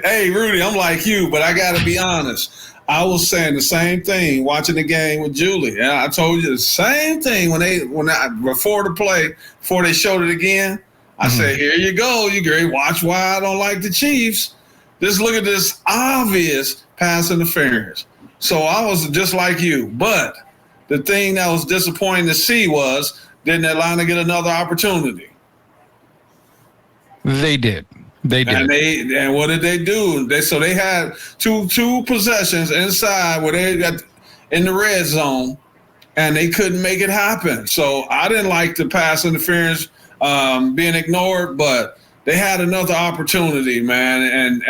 Hey, Rudy, I'm like you, but I got to be honest. I was saying the same thing watching the game with Julie. And I told you the same thing before the play, before they showed it again. I said, here you go. You great. Watch why I don't like the Chiefs. Just look at this obvious pass interference. So I was just like you. But the thing that was disappointing to see was, didn't Atlanta get another opportunity? They did. They did. And what did they do? They had two possessions inside where they got in the red zone, and they couldn't make it happen. So I didn't like the pass interference being ignored, but they had another opportunity, man,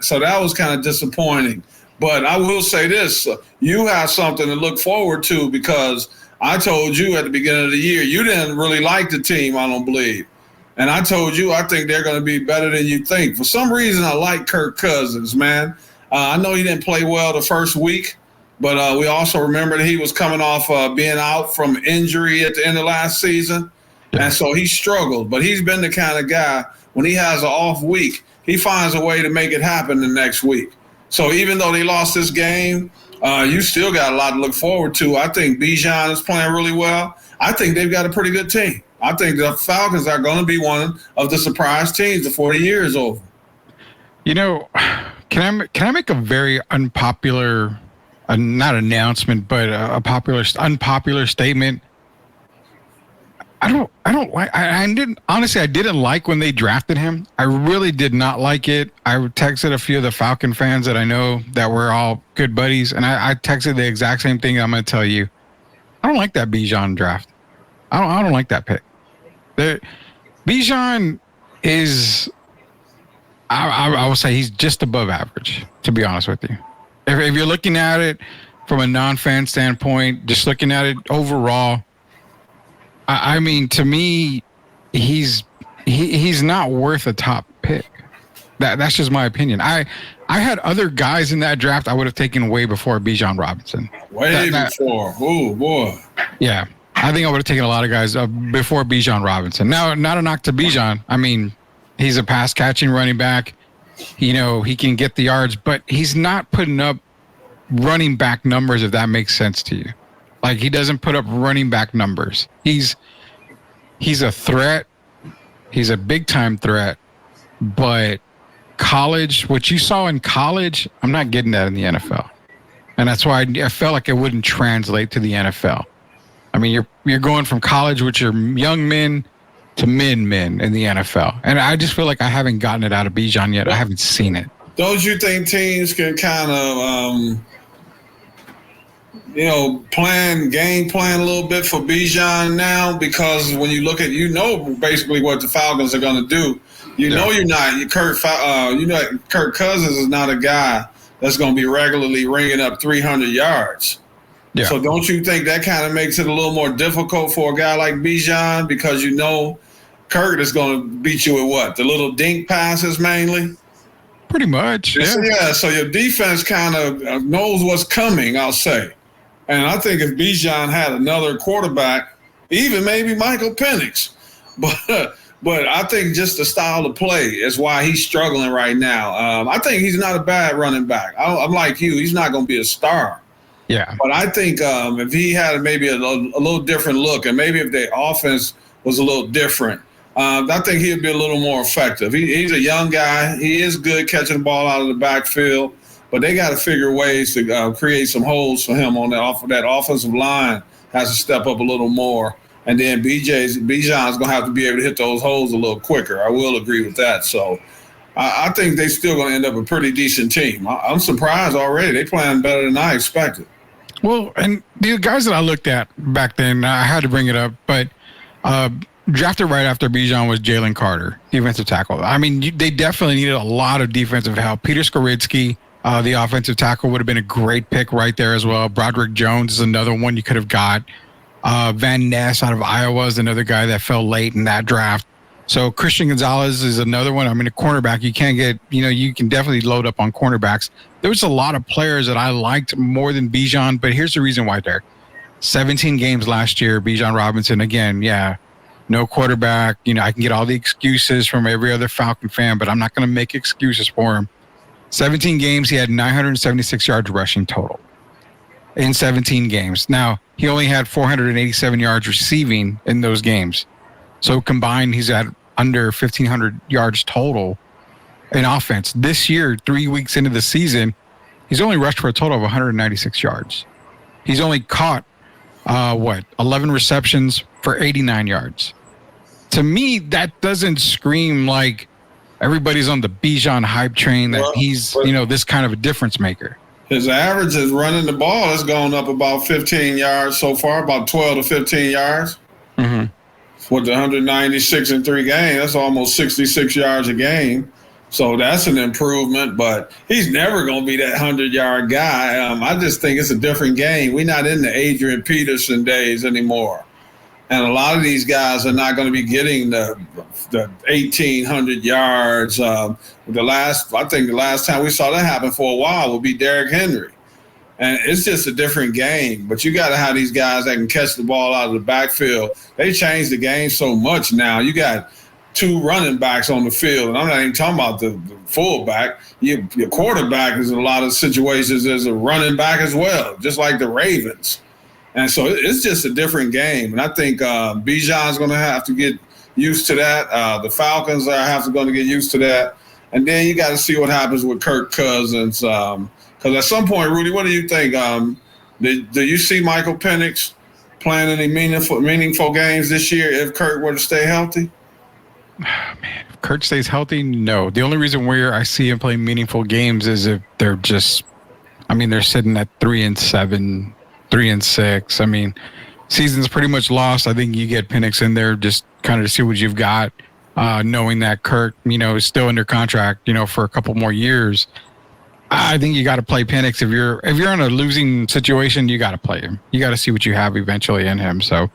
so that was kind of disappointing. But I will say this: you have something to look forward to, because I told you at the beginning of the year you didn't really like the team, I don't believe. And I told you I think they're going to be better than you think. For some reason, I like Kirk Cousins, man. I know he didn't play well the first week, but we also remember that he was coming off being out from injury at the end of last season. Yeah. And so he struggled. But he's been the kind of guy, when he has an off week, he finds a way to make it happen the next week. So even though they lost this game, you still got a lot to look forward to. I think Bijan is playing really well. I think they've got a pretty good team. I think the Falcons are going to be one of the surprise teams before the year is over. You know, can I make a very unpopular, not announcement, but unpopular statement? I didn't like when they drafted him. I really did not like it. I texted a few of the Falcon fans that I know that were all good buddies, and I texted the exact same thing I'm going to tell you. I don't like that Bijan draft. I don't like that pick. Bijan is, I will say he's just above average, to be honest with you. If you're looking at it from a non-fan standpoint, just looking at it overall, I mean, to me, he's not worth a top pick. That's just my opinion. I had other guys in that draft I would have taken way before Bijan Robinson. Way before. Oh, boy. Yeah. I think I would have taken a lot of guys before Bijan Robinson. Now, not a knock to Bijan. I mean, he's a pass-catching running back. You know, he can get the yards, but he's not putting up running back numbers, if that makes sense to you. Like, he doesn't put up running back numbers. He's a threat. He's a big-time threat. But college, what you saw in college, I'm not getting that in the NFL. And that's why I felt like it wouldn't translate to the NFL. I mean, you're going from college with your young men to men in the NFL. And I just feel like I haven't gotten it out of Bijan yet. I haven't seen it. Don't you think teams can kind of, game plan a little bit for Bijan now? Because when you look at, basically what the Falcons are going to do. Kirk Cousins is not a guy that's going to be regularly ringing up 300 yards. Yeah. So don't you think that kind of makes it a little more difficult for a guy like Bijan, because Kirk is going to beat you with what? The little dink passes mainly? Pretty much, yeah. Yeah, so your defense kind of knows what's coming, I'll say. And I think if Bijan had another quarterback, even maybe Michael Penix, but I think just the style of play is why he's struggling right now. I think he's not a bad running back. I'm like you. He's not going to be a star. Yeah. But I think if he had maybe a little different look, and maybe if the offense was a little different, I think he'd be a little more effective. He's a young guy. He is good catching the ball out of the backfield, but they got to figure ways to create some holes for him on that offensive line. Has to step up a little more. And then Bijan's going to have to be able to hit those holes a little quicker. I will agree with that. So I think they're still going to end up a pretty decent team. I'm surprised already. They're playing better than I expected. Well, and the guys that I looked at back then, I had to bring it up, but drafted right after Bijan was Jalen Carter, defensive tackle. I mean, they definitely needed a lot of defensive help. Peter Skoronski, the offensive tackle, would have been a great pick right there as well. Broderick Jones is another one you could have got. Van Ness out of Iowa is another guy that fell late in that draft. So Christian Gonzalez is another one. I mean, a cornerback, you can't get, you can definitely load up on cornerbacks. There was a lot of players that I liked more than Bijan, but here's the reason why, Derek. 17 games last year, Bijan Robinson, again, yeah, no quarterback. You know, I can get all the excuses from every other Falcon fan, but I'm not going to make excuses for him. 17 games, he had 976 yards rushing total in 17 games. Now, he only had 487 yards receiving in those games. So combined, he's at under 1,500 yards total in offense. This year, 3 weeks into the season, he's only rushed for a total of 196 yards. He's only caught, 11 receptions for 89 yards. To me, that doesn't scream like everybody's on the Bijan hype train that he's, this kind of a difference maker. His average is running the ball has gone up about 15 yards so far, about 12 to 15 yards. Mm-hmm. With the 196 in 3 games, that's almost 66 yards a game. So that's an improvement, but he's never going to be that 100-yard guy. I just think it's a different game. We're not in the Adrian Peterson days anymore. And a lot of these guys are not going to be getting the 1,800 yards. I think the last time we saw that happen for a while would be Derrick Henry. And it's just a different game. But you got to have these guys that can catch the ball out of the backfield. They changed the game so much now. You got 2 running backs on the field. And I'm not even talking about the fullback. Your quarterback is in a lot of situations as a running back as well, just like the Ravens. And so it's just a different game. And I think Bijan's going to have to get used to that. The Falcons are going to get used to that. And then you got to see what happens with Kirk Cousins. Because at some point, Rudy, what do you think? Do you see Michael Penix playing any meaningful games this year if Kirk were to stay healthy? Man, if Kirk stays healthy, no. The only reason where I see him playing meaningful games is if they're they're sitting at 3-7. 3-6. I mean, season's pretty much lost. I think you get Penix in there just kind of to see what you've got, knowing that Kirk, is still under contract, for a couple more years. I think you got to play Penix. If you're in a losing situation, you got to play him. You got to see what you have eventually in him. So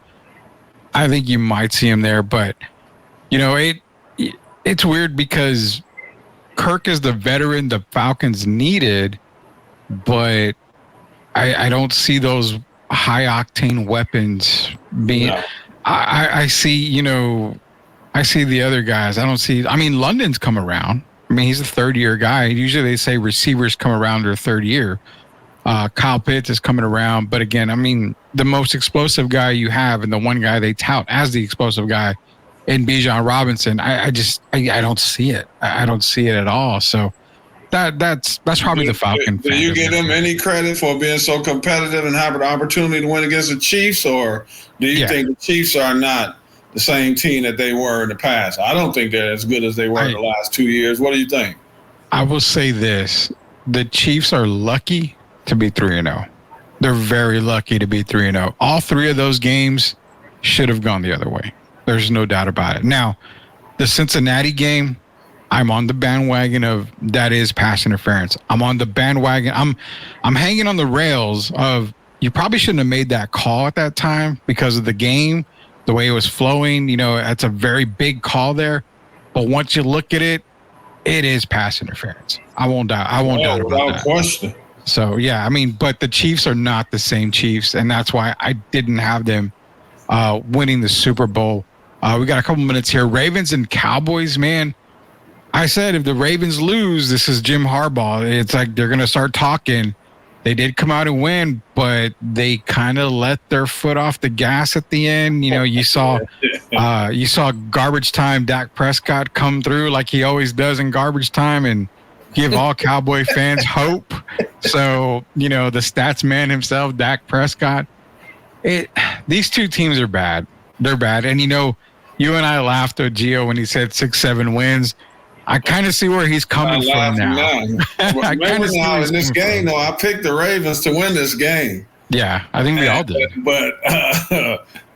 I think you might see him there, but it's weird because Kirk is the veteran the Falcons needed, but I don't see those high octane weapons being. No. I see, I see the other guys. I don't see. I mean, London's come around. I mean, he's a 3rd-year guy. Usually they say receivers come around their 3rd year. Kyle Pitts is coming around, but again, I mean, the most explosive guy you have, and the one guy they tout as the explosive guy, in Bijan Robinson, I don't see it. I don't see it at all. So. That's probably the Falcon. Do you give them any credit for being so competitive and having the opportunity to win against the Chiefs, or do you think the Chiefs are not the same team that they were in the past? I don't think they're as good as they were in the last 2 years. What do you think? I will say this. The Chiefs are lucky to be 3-0. They're very lucky to be 3-0. All 3 of those games should have gone the other way. There's no doubt about it. Now, the Cincinnati game, I'm on the bandwagon of that is pass interference. I'm on the bandwagon. I'm hanging on the rails of you probably shouldn't have made that call at that time because of the game, the way it was flowing. That's a very big call there. But once you look at it, it is pass interference. I won't doubt about that. Without question. So, yeah, I mean, but the Chiefs are not the same Chiefs, and that's why I didn't have them winning the Super Bowl. We got a couple minutes here. Ravens and Cowboys, man. I said if the Ravens lose, this is Jim Harbaugh. It's like they're going to start talking. They did come out and win, but they kind of let their foot off the gas at the end. You saw garbage time Dak Prescott come through like he always does in garbage time and give all Cowboy fans hope. So, the stats man himself, Dak Prescott. These 2 teams are bad. They're bad. And, you and I laughed at Gio when he said 6-7 wins. I kind of see where he's coming from now. Remember now in this game, though, I picked the Ravens to win this game. Yeah, I think we all did. But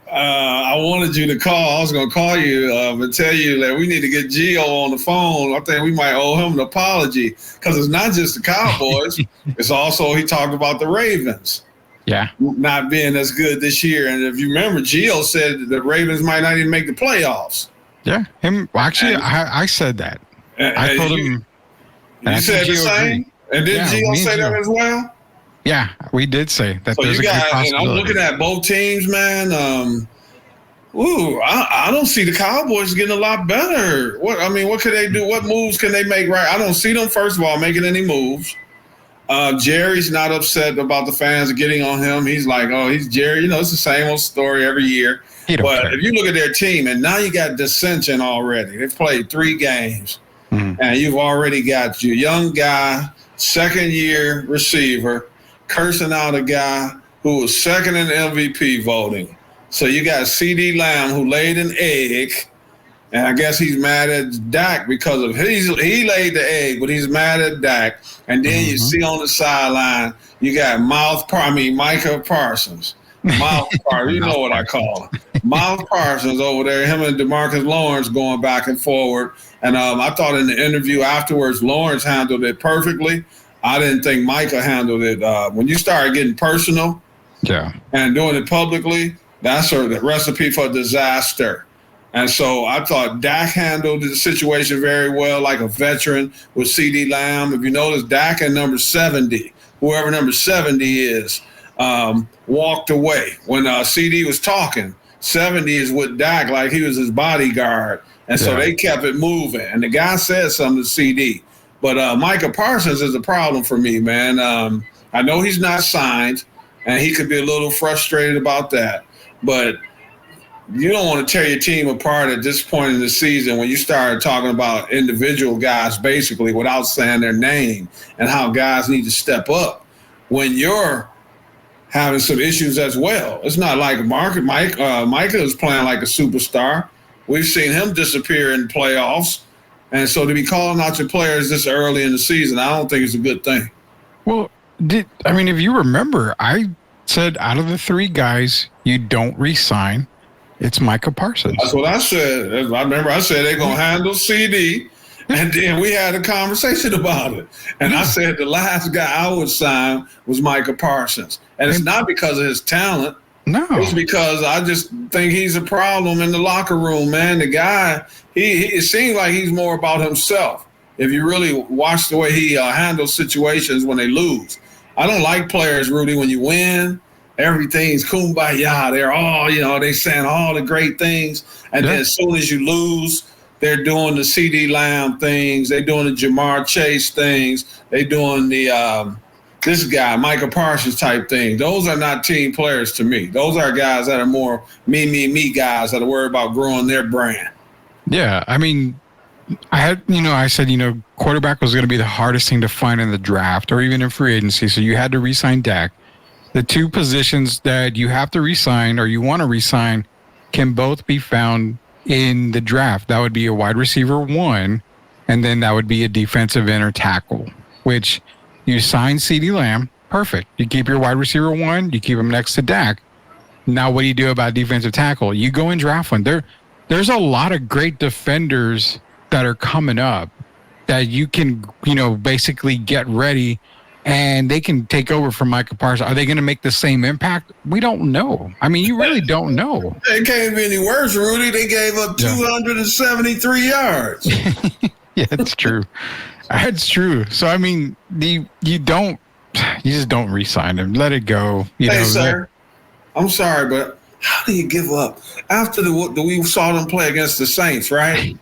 I wanted you to call. I was going to call you and tell you that we need to get Gio on the phone. I think we might owe him an apology because it's not just the Cowboys. It's also he talked about the Ravens. Yeah. Not being as good this year. And if you remember, Gio said that the Ravens might not even make the playoffs. Yeah. I said that. I told him. You said the same? And did Gio say that as well? Yeah, we did say that. So there's a good possibility. And I'm looking at both teams, man. Ooh, I don't see the Cowboys getting a lot better. What could they do? What moves can they make right? I don't see them, first of all, making any moves. Jerry's not upset about the fans getting on him. He's like, oh, he's Jerry. It's the same old story every year. But if you look at their team, and now you got dissension already. They've played 3 games, and you've already got your young guy, second-year receiver, cursing out a guy who was second in MVP voting. So you got CeeDee Lamb, who laid an egg, and I guess he's mad at Dak because of he laid the egg, but he's mad at Dak. And then you see on the sideline, you got Micah Parsons. Mouth Parsons, you know what I call him. Mouth Parsons over there, him and DeMarcus Lawrence going back and forward. And I thought in the interview afterwards, Lawrence handled it perfectly. I didn't think Micah handled it. When you start getting personal and doing it publicly, that's a recipe for disaster. And so I thought Dak handled the situation very well, like a veteran with CeeDee Lamb. If you notice, Dak and number 70, whoever number 70 is, walked away. When CeeDee was talking, 70 is with Dak like he was his bodyguard. And so they kept it moving. And the guy said something to CeeDee. But Micah Parsons is a problem for me, man. I know he's not signed, and he could be a little frustrated about that. But you don't want to tear your team apart at this point in the season when you start talking about individual guys basically without saying their name and how guys need to step up when you're having some issues as well. It's not like Micah is playing like a superstar. We've seen him disappear in playoffs. And so to be calling out your players this early in the season, I don't think it's a good thing. Well, if you remember, I said out of the 3 guys you don't re-sign, it's Micah Parsons. That's what I said. I remember I said they're going to handle CeeDee, and then we had a conversation about it. And I said the last guy I would sign was Micah Parsons. And it's not because of his talent. No. It's because I just think he's a problem in the locker room, man. The guy, it seems like he's more about himself. If you really watch the way he handles situations when they lose. I don't like players, Rudy, when you win. Everything's kumbaya. They're all, they saying all the great things. And then as soon as you lose, they're doing the CeeDee Lamb things. They're doing the Jamar Chase things. They're doing the this guy, Micah Parsons type thing. Those are not team players to me. Those are guys that are more me guys that are worried about growing their brand. Yeah, I said, quarterback was going to be the hardest thing to find in the draft or even in free agency. So you had to re-sign Dak. The 2 positions that you have to re-sign or you want to re-sign can both be found in the draft. That would be a wide receiver 1, and then that would be a defensive end or tackle, which you sign CeeDee Lamb. Perfect. You keep your wide receiver 1, you keep him next to Dak. Now what do you do about defensive tackle? You go and draft one. There's a lot of great defenders that are coming up that you can, basically get ready and they can take over from Micah Parsons. Are they going to make the same impact? We don't know. You really don't know. It can't be any worse, Rudy. They gave up 273 yards. Yeah, that's true. That's true. So, you just don't re-sign him. Let it go. Hey, sir, I'm sorry, but how do you give up? After we saw them play against the Saints, right?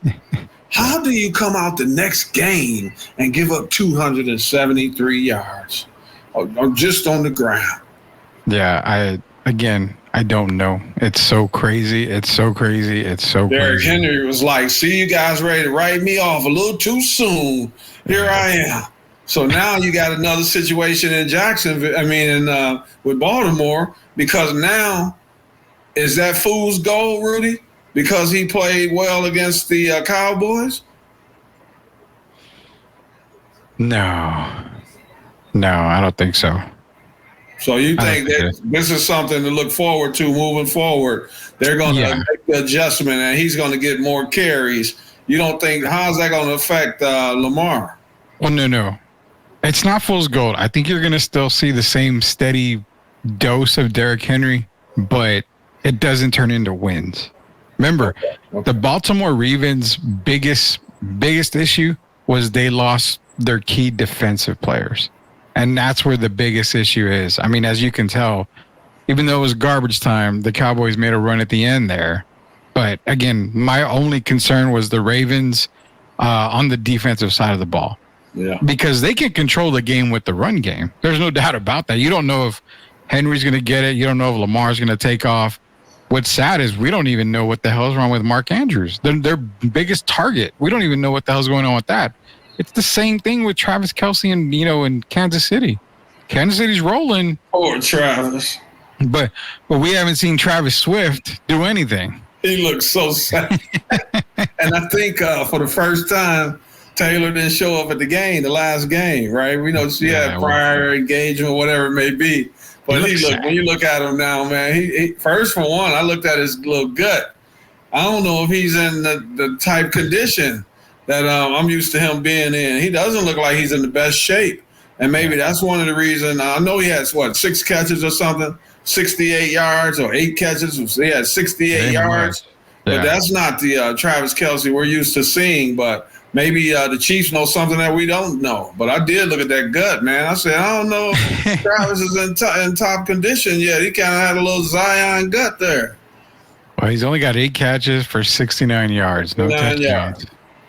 How do you come out the next game and give up 273 yards or just on the ground? Yeah, I don't know. It's so crazy. Derrick Henry was like, see, you guys ready to write me off a little too soon. Here I am. So now you got another situation in Jacksonville, with Baltimore, because now is that fool's gold, Rudy? Because he played well against the Cowboys? No, I don't think so. So you think that this is something to look forward to moving forward? They're going to make the adjustment, and he's going to get more carries. You don't think, how's that going to affect Lamar? Well, no. It's not fool's gold. I think you're going to still see the same steady dose of Derrick Henry, but it doesn't turn into wins. Remember, the Baltimore Ravens' biggest issue was they lost their key defensive players. And that's where the biggest issue is. As you can tell, even though it was garbage time, the Cowboys made a run at the end there. But again, my only concern was the Ravens on the defensive side of the ball. Yeah. Because they can control the game with the run game. There's no doubt about that. You don't know if Henry's going to get it. You don't know if Lamar's going to take off. What's sad is we don't even know what the hell's wrong with Mark Andrews. Their biggest target. We don't even know what the hell's going on with that. It's the same thing with Travis Kelce and, in Kansas City. Kansas City's rolling. Poor Travis. But we haven't seen Travis Swift do anything. He looks so sad. And I think for the first time, Taylor didn't show up at the last game, right? We know she had prior engagement, whatever it may be. But when you look at him now, man, he first for one, I looked at his little gut. I don't know if he's in the type condition that I'm used to him being in. He doesn't look like he's in the best shape. And maybe that's one of the reasons. I know he had, 6 catches or something, 68 yards or 8 catches. He had 68 yards. But that's not the Travis Kelce we're used to seeing. But maybe the Chiefs know something that we don't know. But I did look at that gut, man. I said, I don't know if Travis is in top condition yet. He kind of had a little Zion gut there. Well, he's only got 8 catches for 69 yards. No touchdowns.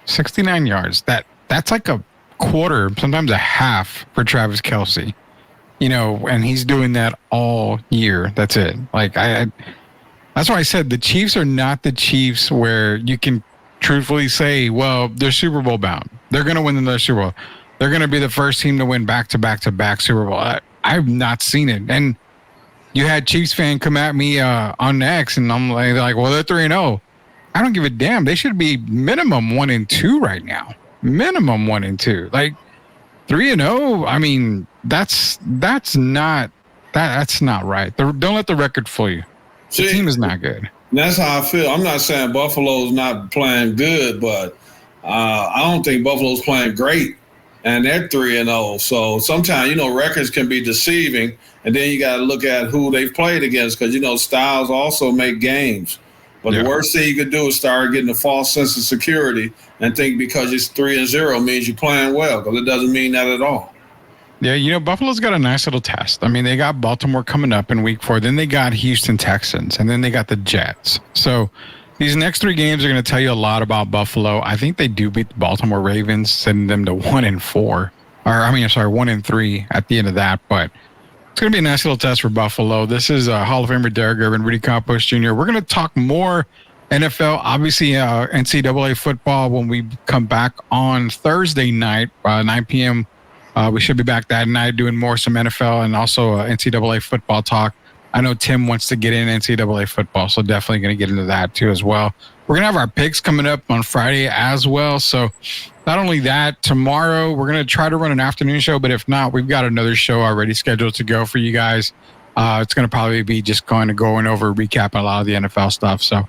69 yards. That's like a quarter, sometimes a half for Travis Kelce. And he's doing that all year. That's it. That's why I said the Chiefs are not the Chiefs where you can truthfully say, well, they're Super Bowl bound. They're going to win another Super Bowl. They're going to be the first team to win back-to-back Super Bowl. I've not seen it. And you had Chiefs fan come at me on X, and I'm like, well, they're 3-0. I don't give a damn. They should be minimum 1-2 right now. Minimum 1-2. 3-0. I mean, that's not right. Don't let the record fool you. The team is not good. That's how I feel. I'm not saying Buffalo's not playing good, but I don't think Buffalo's playing great. And they're 3-0. So sometimes, records can be deceiving. And then you got to look at who they've played against because, styles also make games. But the worst thing you could do is start getting a false sense of security and think because it's 3-0 means you're playing well, because it doesn't mean that at all. Yeah, Buffalo's got a nice little test. I mean, they got Baltimore coming up in week 4. Then they got Houston Texans, and then they got the Jets. So these next 3 games are going to tell you a lot about Buffalo. I think they do beat the Baltimore Ravens, sending them to 1-4. 1-3 at the end of that. But it's going to be a nice little test for Buffalo. This is Hall of Famer Derek Irvin, Rudy Campos Jr. We're going to talk more NFL, obviously NCAA football when we come back on Thursday night, 9 p.m. We should be back that night doing some NFL and also NCAA football talk. I know Tim wants to get in NCAA football, so definitely going to get into that too as well. We're going to have our picks coming up on Friday as well. So not only that, tomorrow we're going to try to run an afternoon show, but if not, we've got another show already scheduled to go for you guys. It's going to probably be just going over, recapping a lot of the NFL stuff. So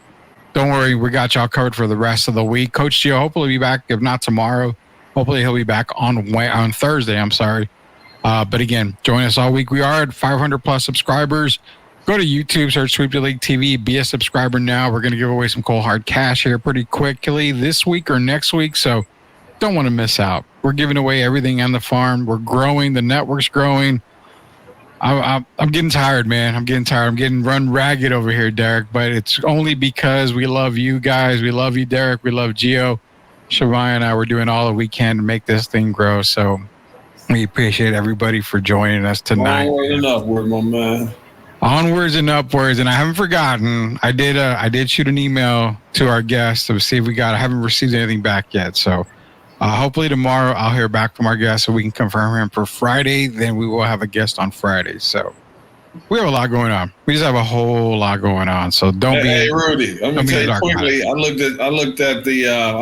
don't worry, we got y'all covered for the rest of the week. Coach Gio hopefully be back, if not tomorrow. Hopefully he'll be back on Thursday. But again, join us all week. We are at 500+ subscribers. Go to YouTube, search Sweep the League TV. Be a subscriber now. We're going to give away some cold hard cash here pretty quickly this week or next week. So don't want to miss out. We're giving away everything on the farm. We're growing. The network's growing. I'm getting tired, man. I'm getting run ragged over here, Derek. But it's only because we love you guys. We love you, Derek. We love Gio. Shavaya and I were doing all that we can to make this thing grow. So we appreciate everybody for joining us tonight. Onward and upward, my man. Onwards and upwards. And I haven't forgotten. I did shoot an email to our guests to see if I haven't received anything back yet. So hopefully tomorrow I'll hear back from our guest so we can confirm him for Friday. Then we will have a guest on Friday. So we have a lot going on. We just have a whole lot going on. So don't be. Hey, Rudy, let me tell you quickly. I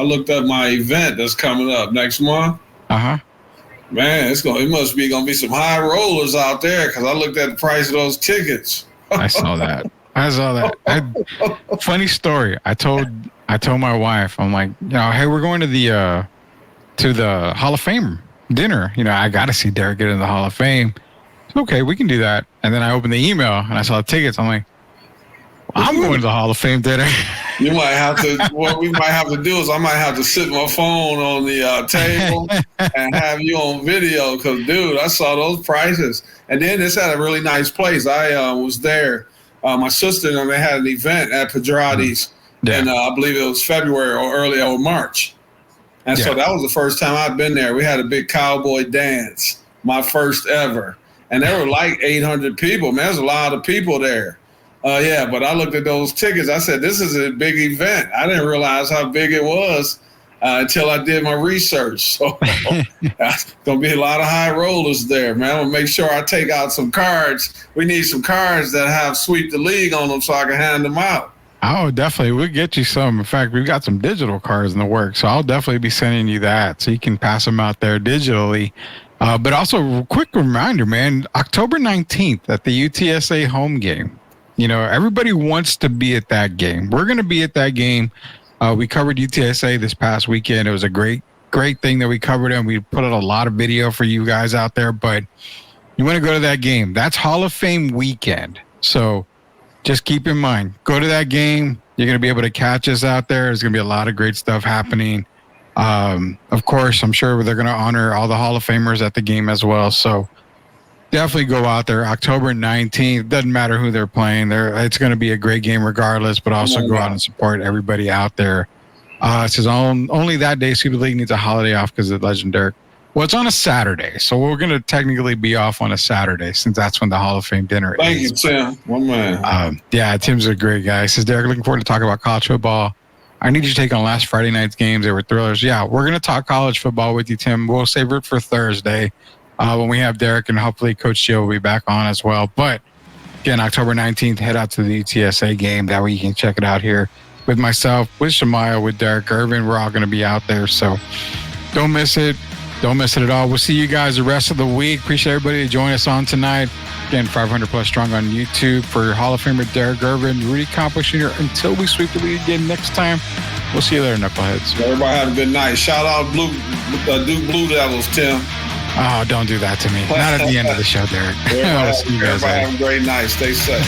looked up my event that's coming up next month. Man, it must be gonna be some high rollers out there because I looked at the price of those tickets. I saw that. Funny story. I told my wife, I'm like, hey, we're going to the Hall of Fame dinner. I got to see Derek get in the Hall of Fame. Okay, we can do that. And then I opened the email and I saw the tickets. I'm like, I'm going to the Hall of Fame dinner. You might have to. What we might have to do is I might have to sit my phone on the table and have you on video because, dude, I saw those prices. And then it's at a really nice place. I was there. My sister and they had an event at Pedrati's Yeah. And I believe it was February or early or March. And so that was the first time I'd been there. We had a big cowboy dance, my first ever. And there were like 800 people. Man, there's a lot of people there. But I looked at those tickets. I said, this is a big event. I didn't realize how big it was until I did my research. So there's going to be a lot of high rollers there, man. I'm going to make sure I take out some cards. We need some cards that have Sweep the League on them so I can hand them out. Oh, definitely. We'll get you some. In fact, we've got some digital cards in the works, so I'll definitely be sending you that so you can pass them out there digitally. But also, a quick reminder, man, October 19th at the UTSA home game. You know, everybody wants to be at that game. We're going to be at that game. We covered UTSA this past weekend. It was a great thing that we covered, and we put out a lot of video for you guys out there. But you want to go to that game. That's Hall of Fame weekend. So just keep in mind, go to that game. You're going to be able to catch us out there. There's going to be a lot of great stuff happening. Of course, I'm sure they're going to honor all the Hall of Famers at the game as well. So definitely go out there. October 19th. Doesn't matter who they're playing. It's going to be a great game regardless, but also go out and support everybody out there. It says only that day Sweep the League needs a holiday off because of Legendary. Well, it's on a Saturday, so we're going to technically be off on a Saturday since that's when the Hall of Fame dinner Thank is. you, Tim. One man. Tim's a great guy. He says, Derek, looking forward to talk about college football. I need you to take on last Friday night's games. They were thrillers. Yeah, we're going to talk college football with you, Tim. We'll save it for Thursday when we have Derek, and hopefully Coach Joe will be back on as well. But again, October 19th, head out to the UTSA game. That way you can check it out here with myself, with Shamaya, with Derek Irvin. We're all going to be out there, so don't miss it. Don't miss it at all. We'll see you guys the rest of the week. Appreciate everybody to join us on tonight. Again, 500 plus strong on YouTube for Hall of Famer Derek Irvin, Rudy Campos Jr. Until we sweep the league again next time, we'll see you later, Knuckleheads. Everybody have a good night. Shout out Duke Blue Devils, Tim. Oh, don't do that to me. Not at the end of the show, Derek. Everybody have a great night. Stay safe.